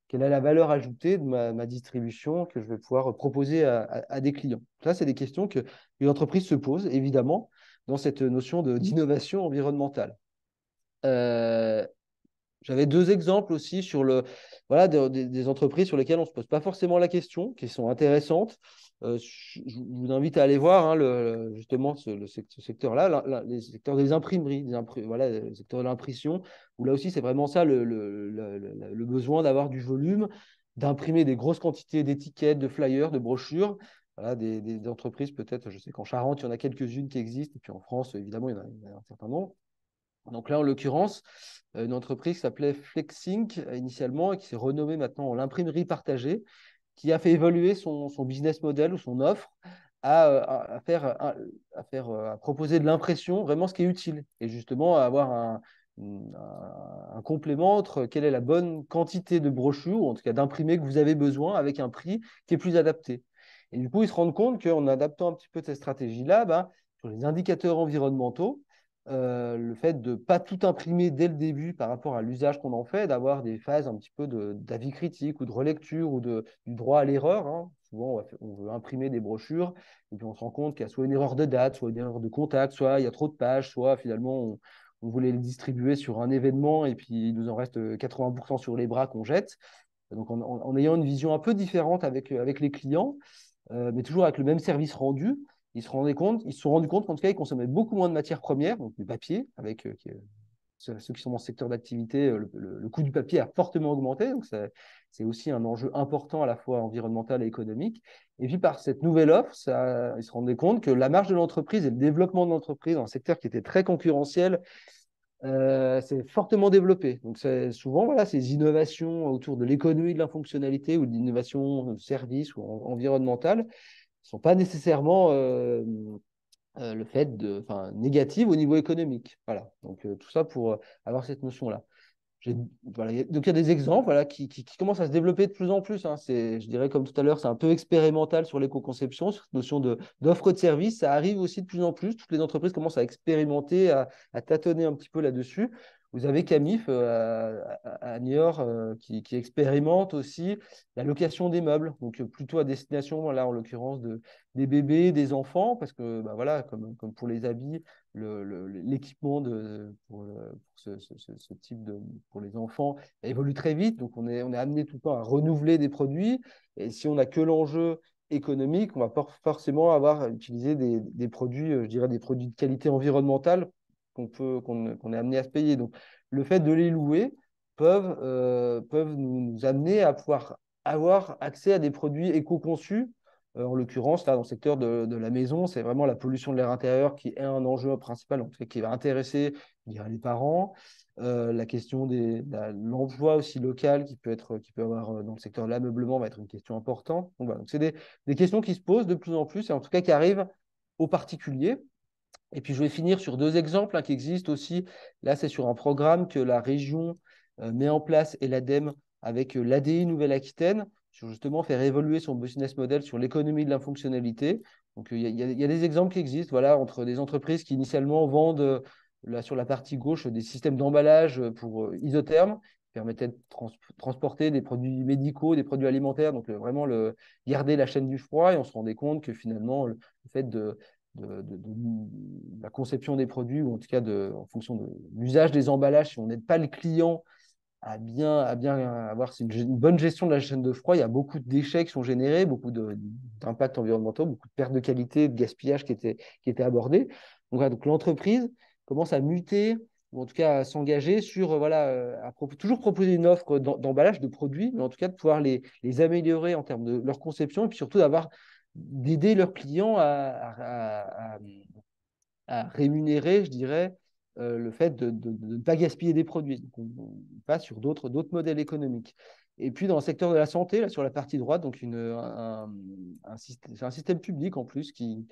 quelle est la valeur ajoutée de ma distribution que je vais pouvoir proposer à des clients? Ça, c'est des questions que une entreprise se pose, évidemment, dans cette notion d'innovation environnementale. Euh, J'avais deux exemples aussi voilà, des entreprises sur lesquelles on ne se pose pas forcément la question, qui sont intéressantes. Je vous invite à aller voir hein, justement ce secteur-là, les secteurs des imprimeries, voilà, le secteur de l'impression, où là aussi c'est vraiment ça le besoin d'avoir du volume, d'imprimer des grosses quantités d'étiquettes, de flyers, de brochures. Voilà, des entreprises, peut-être, je sais qu'en Charente, il y en a quelques-unes qui existent, et puis en France, évidemment, il y en a un certain nombre. Donc là, en l'occurrence, une entreprise qui s'appelait Flexink initialement et qui s'est renommée maintenant en l'imprimerie partagée, qui a fait évoluer son business model ou son offre à proposer de l'impression, vraiment ce qui est utile, et justement à avoir un complément entre quelle est la bonne quantité de brochures, ou en tout cas d'imprimés que vous avez besoin avec un prix qui est plus adapté. Et du coup, ils se rendent compte qu'en adaptant un petit peu cette stratégie-là, sur les indicateurs environnementaux, le fait de ne pas tout imprimer dès le début par rapport à l'usage qu'on en fait, d'avoir des phases un petit peu d'avis critique ou de relecture ou du droit à l'erreur. Hein. Souvent, on veut imprimer des brochures et puis on se rend compte qu'il y a soit une erreur de date, soit une erreur de contact, soit il y a trop de pages, soit finalement on voulait les distribuer sur un événement et puis il nous en reste 80% sur les bras qu'on jette. Donc en ayant une vision un peu différente avec les clients, mais toujours avec le même service rendu, ils se sont rendus compte qu'en tout cas, ils consommaient beaucoup moins de matières premières, donc du papier, avec ceux qui sont dans ce secteur d'activité, le coût du papier a fortement augmenté, donc c'est aussi un enjeu important à la fois environnemental et économique. Et puis par cette nouvelle offre, ils se rendaient compte que la marge de l'entreprise et le développement de l'entreprise dans un secteur qui était très concurrentiel c'est fortement développé. Donc, souvent, voilà, ces innovations autour de l'économie de la fonctionnalité ou de l'innovation de service ou environnementale ne sont pas nécessairement le fait négative au niveau économique. Voilà. Donc, tout ça pour avoir cette notion-là. Voilà, donc, il y a des exemples voilà, qui commencent à se développer de plus en plus. Hein. Je dirais, comme tout à l'heure, c'est un peu expérimental sur l'éco-conception, sur cette notion d'offre de service. Ça arrive aussi de plus en plus. Toutes les entreprises commencent à expérimenter, à tâtonner un petit peu là-dessus. Vous avez Camif à Niort qui expérimente aussi la location des meubles, donc plutôt à destination, là en l'occurrence, des bébés, des enfants, parce que voilà, comme pour les habits, l'équipement ce type pour les enfants évolue très vite. Donc, on est amené tout le temps à renouveler des produits. Et si on n'a que l'enjeu économique, on va pas forcément avoir à utiliser des produits, je dirais des produits de qualité environnementale qu'on est amené à se payer. Donc, le fait de les louer peuvent nous amener à pouvoir avoir accès à des produits éco-conçus. En l'occurrence, là, dans le secteur de la maison, c'est vraiment la pollution de l'air intérieur qui est un enjeu principal, en tout cas, qui va intéresser, je dirais, les parents. La question de l'emploi aussi local qui peut avoir dans le secteur de l'ameublement va être une question importante. Donc, voilà. Donc, c'est des questions qui se posent de plus en plus et en tout cas qui arrivent aux particuliers. Et puis, je vais finir sur deux exemples qui existent aussi. Là, c'est sur un programme que la région met en place et l'ADEME avec l'ADI Nouvelle-Aquitaine sur justement faire évoluer son business model sur l'économie de la fonctionnalité. Donc, il y a des exemples qui existent voilà, entre des entreprises qui initialement vendent là, sur la partie gauche des systèmes d'emballage pour isothermes qui permettaient de transporter des produits médicaux, des produits alimentaires, donc vraiment garder la chaîne du froid. Et on se rendait compte que finalement, le fait la conception des produits, ou en tout cas en fonction de l'usage des emballages, si on n'aide pas le client à bien avoir une bonne gestion de la chaîne de froid. Il y a beaucoup de déchets qui sont générés, d'impacts environnementaux, beaucoup de pertes de qualité, de gaspillage qui étaient abordés. Donc, voilà, donc l'entreprise commence à muter, ou en tout cas à s'engager sur, voilà, toujours proposer une offre d'emballage de produits, mais en tout cas de pouvoir les améliorer en termes de leur conception, et puis surtout d'aider leurs clients à rémunérer, je dirais, le fait de ne pas gaspiller des produits. Donc, on passe sur d'autres modèles économiques. Et puis, dans le secteur de la santé, là, sur la partie droite, donc c'est un système public en plus qui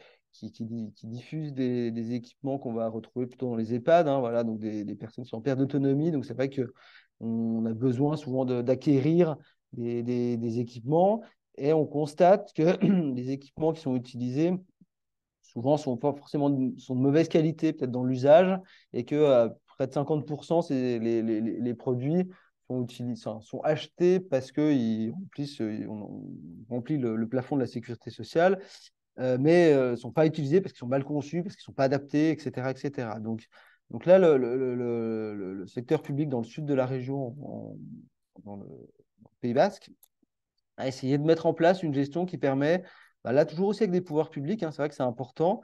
diffuse des équipements qu'on va retrouver plutôt dans les EHPAD, hein, voilà, donc des personnes qui sont en perte d'autonomie. Donc, c'est vrai qu'on a besoin souvent d'acquérir des équipements et on constate que les équipements qui sont utilisés souvent sont pas forcément sont de mauvaise qualité, peut-être dans l'usage, et que près de 50%, les produits sont achetés parce qu'ils remplissent, on remplit le plafond de la sécurité sociale, mais ne sont pas utilisés parce qu'ils sont mal conçus, parce qu'ils ne sont pas adaptés, etc., etc. Donc là, le secteur public dans le sud de la région, dans le Pays Basque, à essayer de mettre en place une gestion qui permet, bah là toujours aussi avec des pouvoirs publics, hein, c'est vrai que c'est important,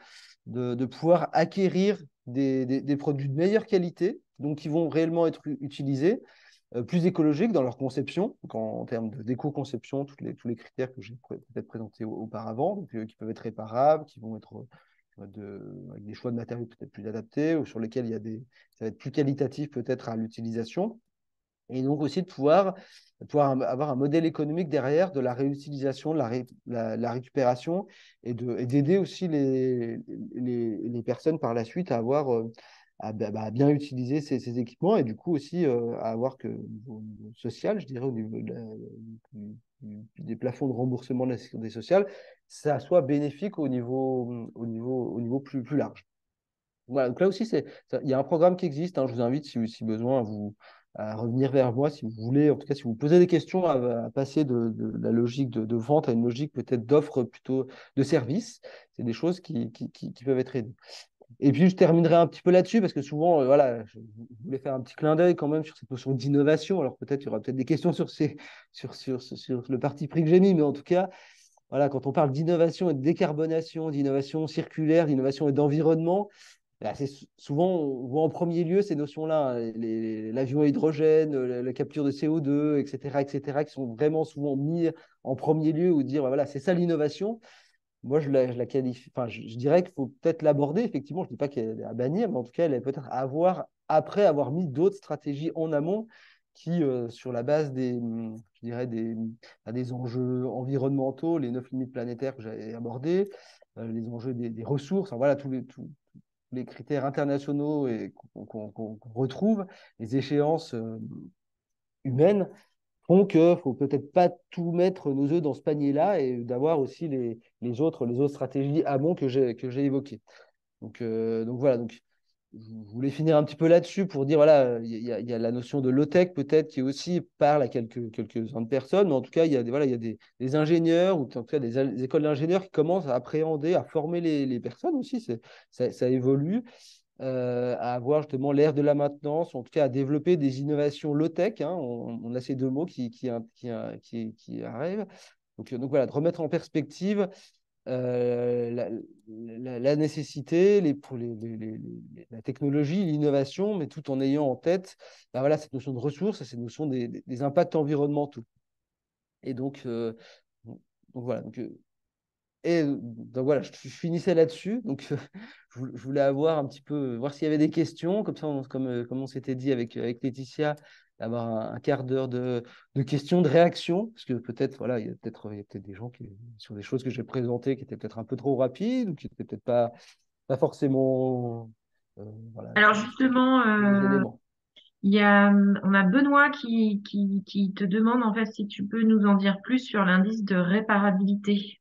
de pouvoir acquérir des produits de meilleure qualité, donc qui vont réellement être utilisés, plus écologiques dans leur conception, donc en termes d'éco-conception, tous les critères que j'ai peut-être présentés auparavant, donc, qui peuvent être réparables, qui vont être avec des choix de matériaux peut-être plus adaptés, ou sur lesquels ça va être plus qualitatif peut-être à l'utilisation. Et donc aussi de pouvoir avoir un modèle économique derrière de la réutilisation, de la récupération et d'aider aussi les personnes par la suite à avoir à bien utiliser ces équipements et du coup aussi à avoir que au niveau social, je dirais, au niveau des plafonds de remboursement de la sécurité sociale, ça soit bénéfique au niveau plus large. Voilà, donc là aussi, il y a un programme qui existe, hein, je vous invite, si besoin, à revenir vers moi, si vous voulez, en tout cas, si vous posez des questions, à passer de la logique de vente à une logique peut-être d'offre plutôt de service. C'est des choses qui peuvent être aidées. Et puis, je terminerai un petit peu là-dessus, parce que souvent, voilà, je voulais faire un petit clin d'œil quand même sur cette notion d'innovation. Alors, peut-être, il y aura peut-être des questions sur le parti pris que j'ai mis, mais en tout cas, voilà, quand on parle d'innovation et de décarbonation, d'innovation circulaire, d'innovation et d'environnement, là, souvent, on voit en premier lieu ces notions-là, hein, l'avion à hydrogène, la capture de CO2, etc., qui sont vraiment souvent mis en premier lieu ou dire, bah, voilà, c'est ça l'innovation. Moi, je la qualifie, enfin, je dirais qu'il faut peut-être l'aborder, effectivement, je ne dis pas qu'elle est à bannir, mais en tout cas, elle est peut-être à avoir après avoir mis d'autres stratégies en amont qui, sur la base je dirais des enjeux environnementaux, les 9 limites planétaires que j'avais abordés, les enjeux des ressources, enfin, voilà, tous les critères internationaux et qu'on retrouve, les échéances humaines font qu'il ne faut peut-être pas tout mettre nos œufs dans ce panier-là et d'avoir aussi les autres stratégies amont que j'ai évoquées. Donc voilà, donc, je voulais finir un petit peu là-dessus pour dire, voilà, il y a la notion de low-tech peut-être qui aussi parle à quelques-uns de personnes, mais en tout cas, voilà, il y a des ingénieurs ou en tout cas des écoles d'ingénieurs qui commencent à appréhender, à former les personnes aussi, ça évolue à avoir justement l'ère de la maintenance, en tout cas à développer des innovations low-tech, hein, on a ces deux mots qui arrivent. Donc voilà, de remettre en perspective la nécessité, la technologie, l'innovation, mais tout en ayant en tête ben voilà, cette notion de ressources et cette notion des impacts environnementaux. Et donc voilà. Donc voilà, je finissais là-dessus. Donc je voulais avoir un petit peu, voir s'il y avait des questions, comme ça, comme on s'était dit avec Laetitia, d'avoir un quart d'heure de questions, de réactions, parce que peut-être, voilà, il y a peut-être des gens qui, sur des choses que j'ai présentées qui étaient peut-être un peu trop rapides ou qui n'étaient peut-être pas forcément, voilà, Alors justement, les éléments. on a Benoît qui te demande en fait si tu peux nous en dire plus sur l'indice de réparabilité.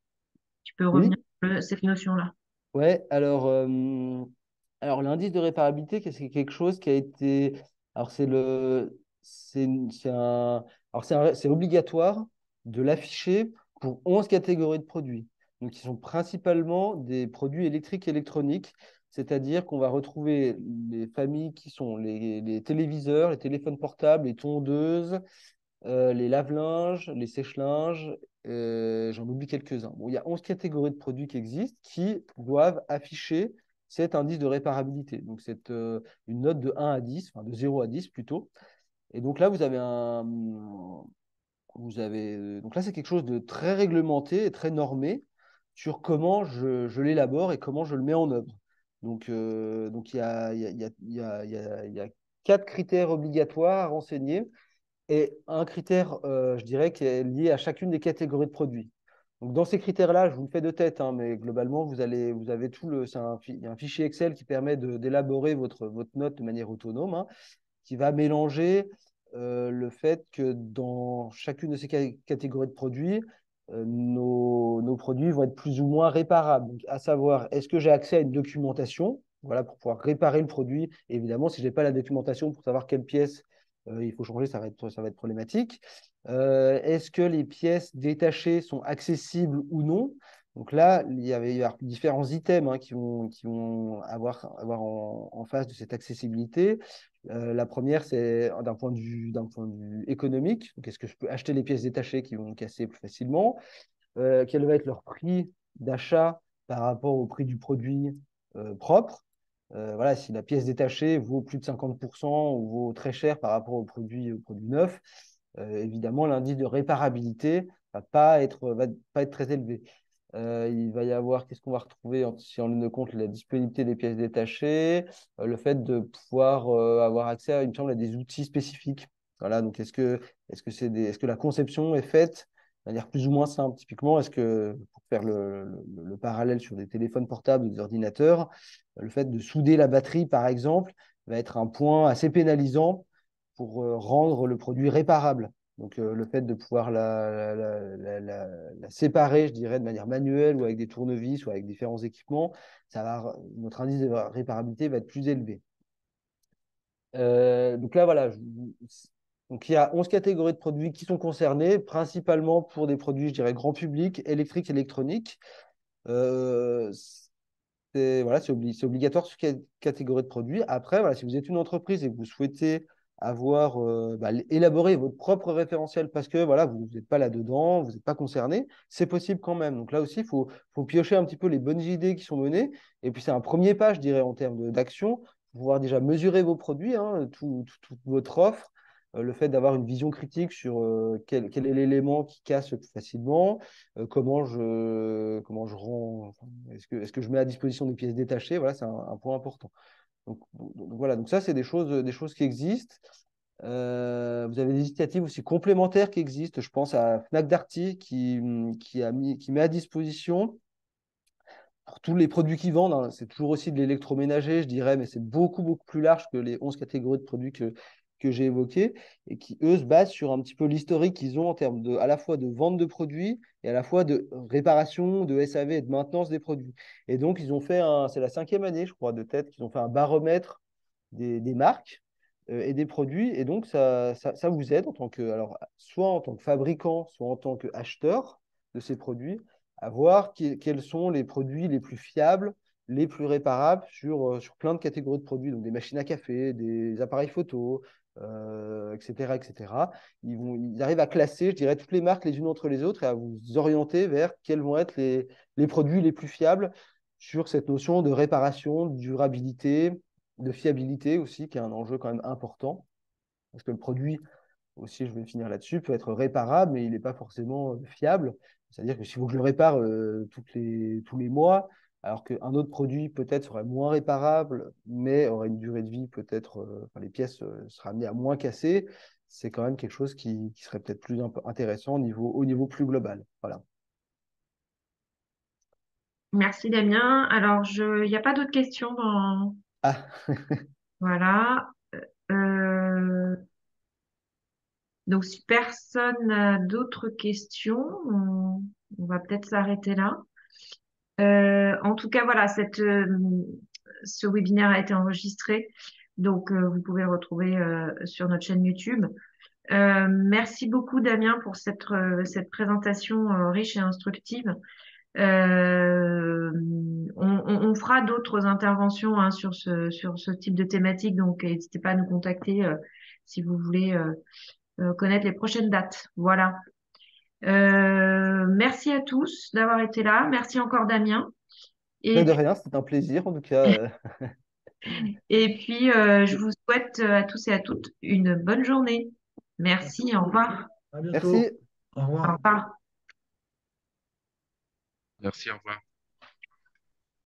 Tu peux revenir Oui, sur cette notion-là. ouais, alors l'indice de réparabilité, c'est quelque chose qui a été. Alors, c'est c'est obligatoire de l'afficher pour 11 catégories de produits. Donc, qui sont principalement des produits électriques et électroniques. c'est-à-dire qu'on va retrouver les familles qui sont les téléviseurs, les téléphones portables, les tondeuses, les lave-linges, les sèche-linges, j'en oublie quelques-uns. Bon, il y a 11 catégories de produits qui existent qui doivent afficher cet indice de réparabilité. Donc, c'est une note de 1 à 10, enfin de 0 à 10 plutôt. Et donc là, donc là, c'est quelque chose de très réglementé et très normé sur comment je l'élabore et comment je le mets en œuvre. Donc il y a, il y a, il y a, il y a, il y a 4 critères obligatoires à renseigner et un critère, je dirais, qui est lié à chacune des catégories de produits. Donc, dans ces critères-là, je vous le fais de tête, hein, mais globalement, vous avez il y a un fichier Excel qui permet d'élaborer votre note de manière autonome, hein, qui va mélanger le fait que dans chacune de ces catégories de produits, nos produits vont être plus ou moins réparables. Donc, à savoir, est-ce que j'ai accès à une documentation, voilà, pour pouvoir réparer le produit. Et évidemment, si je n'ai pas la documentation pour savoir quelle pièce il faut changer, ça va être problématique. Est-ce que les pièces détachées sont accessibles ou non? Donc là, il y a différents items, hein, qui vont avoir en face de cette accessibilité. La première, c'est d'un point de vue économique. Donc, est-ce que je peux acheter les pièces détachées qui vont casser plus facilement? Quel va être leur prix d'achat par rapport au prix du produit propre? Voilà, si la pièce détachée vaut plus de 50% ou vaut très cher par rapport au produit neuf, évidemment, l'indice de réparabilité va pas être très élevé. Il va y avoir, qu'est-ce qu'on va retrouver si on ne compte la disponibilité des pièces détachées, le fait de pouvoir avoir accès à, il me semble, à des outils spécifiques. Voilà, donc est-ce que la conception est faite de manière plus ou moins simple? Typiquement, est-ce que, pour faire le parallèle sur des téléphones portables ou des ordinateurs, le fait de souder la batterie, par exemple, va être un point assez pénalisant pour rendre le produit réparable. Donc, le fait de pouvoir la séparer, je dirais, de manière manuelle ou avec des tournevis ou avec différents équipements, notre indice de réparabilité va être plus élevé. Donc là, voilà. Donc, il y a 11 catégories de produits qui sont concernés, principalement pour des produits, je dirais, grand public, électriques, électroniques. Euh, c'est obligatoire sur quelle catégorie de produits. Après, voilà, si vous êtes une entreprise et que vous souhaitez avoir élaborer votre propre référentiel parce que voilà, vous n'êtes pas là-dedans, vous n'êtes pas concerné, c'est possible quand même. Donc là aussi, faut piocher un petit peu les bonnes idées qui sont menées. Et puis c'est un premier pas, je dirais, en termes d'action, pour pouvoir déjà mesurer vos produits, hein, toute votre offre. Le fait d'avoir une vision critique sur quel est l'élément qui casse le plus facilement, comment je rends, enfin, est-ce que je mets à disposition des pièces détachées? Voilà, c'est un point important. Voilà, donc ça, c'est des choses qui existent. Vous avez des initiatives aussi complémentaires qui existent. Je pense à Fnac Darty qui met à disposition pour tous les produits qu'ils vendent, hein, c'est toujours aussi de l'électroménager, je dirais, mais c'est beaucoup plus large que les 11 catégories de produits que j'ai évoquées et qui, eux, se basent sur un petit peu l'historique qu'ils ont en termes à la fois de vente de produits et à la fois de réparation, de SAV et de maintenance des produits. Et donc, c'est la 5e année, je crois, de tête, qu'ils ont fait un baromètre des marques et des produits. Et donc, ça vous aide alors, soit en tant que fabricant, soit en tant qu'acheteur de ces produits à voir quels sont les produits les plus fiables, les plus réparables sur plein de catégories de produits, donc des machines à café, des appareils photo, etc., etc. Ils arrivent à classer, je dirais, toutes les marques les unes entre les autres et à vous orienter vers quels vont être les produits les plus fiables sur cette notion de réparation, de durabilité, de fiabilité aussi, qui est un enjeu quand même important. Parce que le produit, aussi, je vais finir là-dessus, peut être réparable, mais il n'est pas forcément fiable. C'est-à-dire que si vous je le répare tous les mois, alors qu'un autre produit peut-être serait moins réparable, mais aurait une durée de vie peut-être, enfin, les pièces seraient amenées à moins casser, c'est quand même quelque chose qui serait peut-être plus intéressant au niveau plus global. Voilà. Merci Damien. Alors, il n'y a pas d'autres questions Ah, voilà. Euh, donc, si personne n'a d'autres questions, on va peut-être s'arrêter là. En tout cas, voilà, ce webinaire a été enregistré, donc vous pouvez le retrouver sur notre chaîne YouTube. Merci beaucoup, Damien, pour cette présentation riche et instructive. Euh, on fera d'autres interventions hein, sur ce type de thématique, donc n'hésitez pas à nous contacter si vous voulez connaître les prochaines dates. Voilà. Merci à tous d'avoir été là. Merci encore Damien. Mais Et de puis, rien, c'était un plaisir en tout cas. je vous souhaite à tous et à toutes une bonne journée. Merci, au revoir. À bientôt. Merci. Au Au revoir. revoir. Merci, au revoir.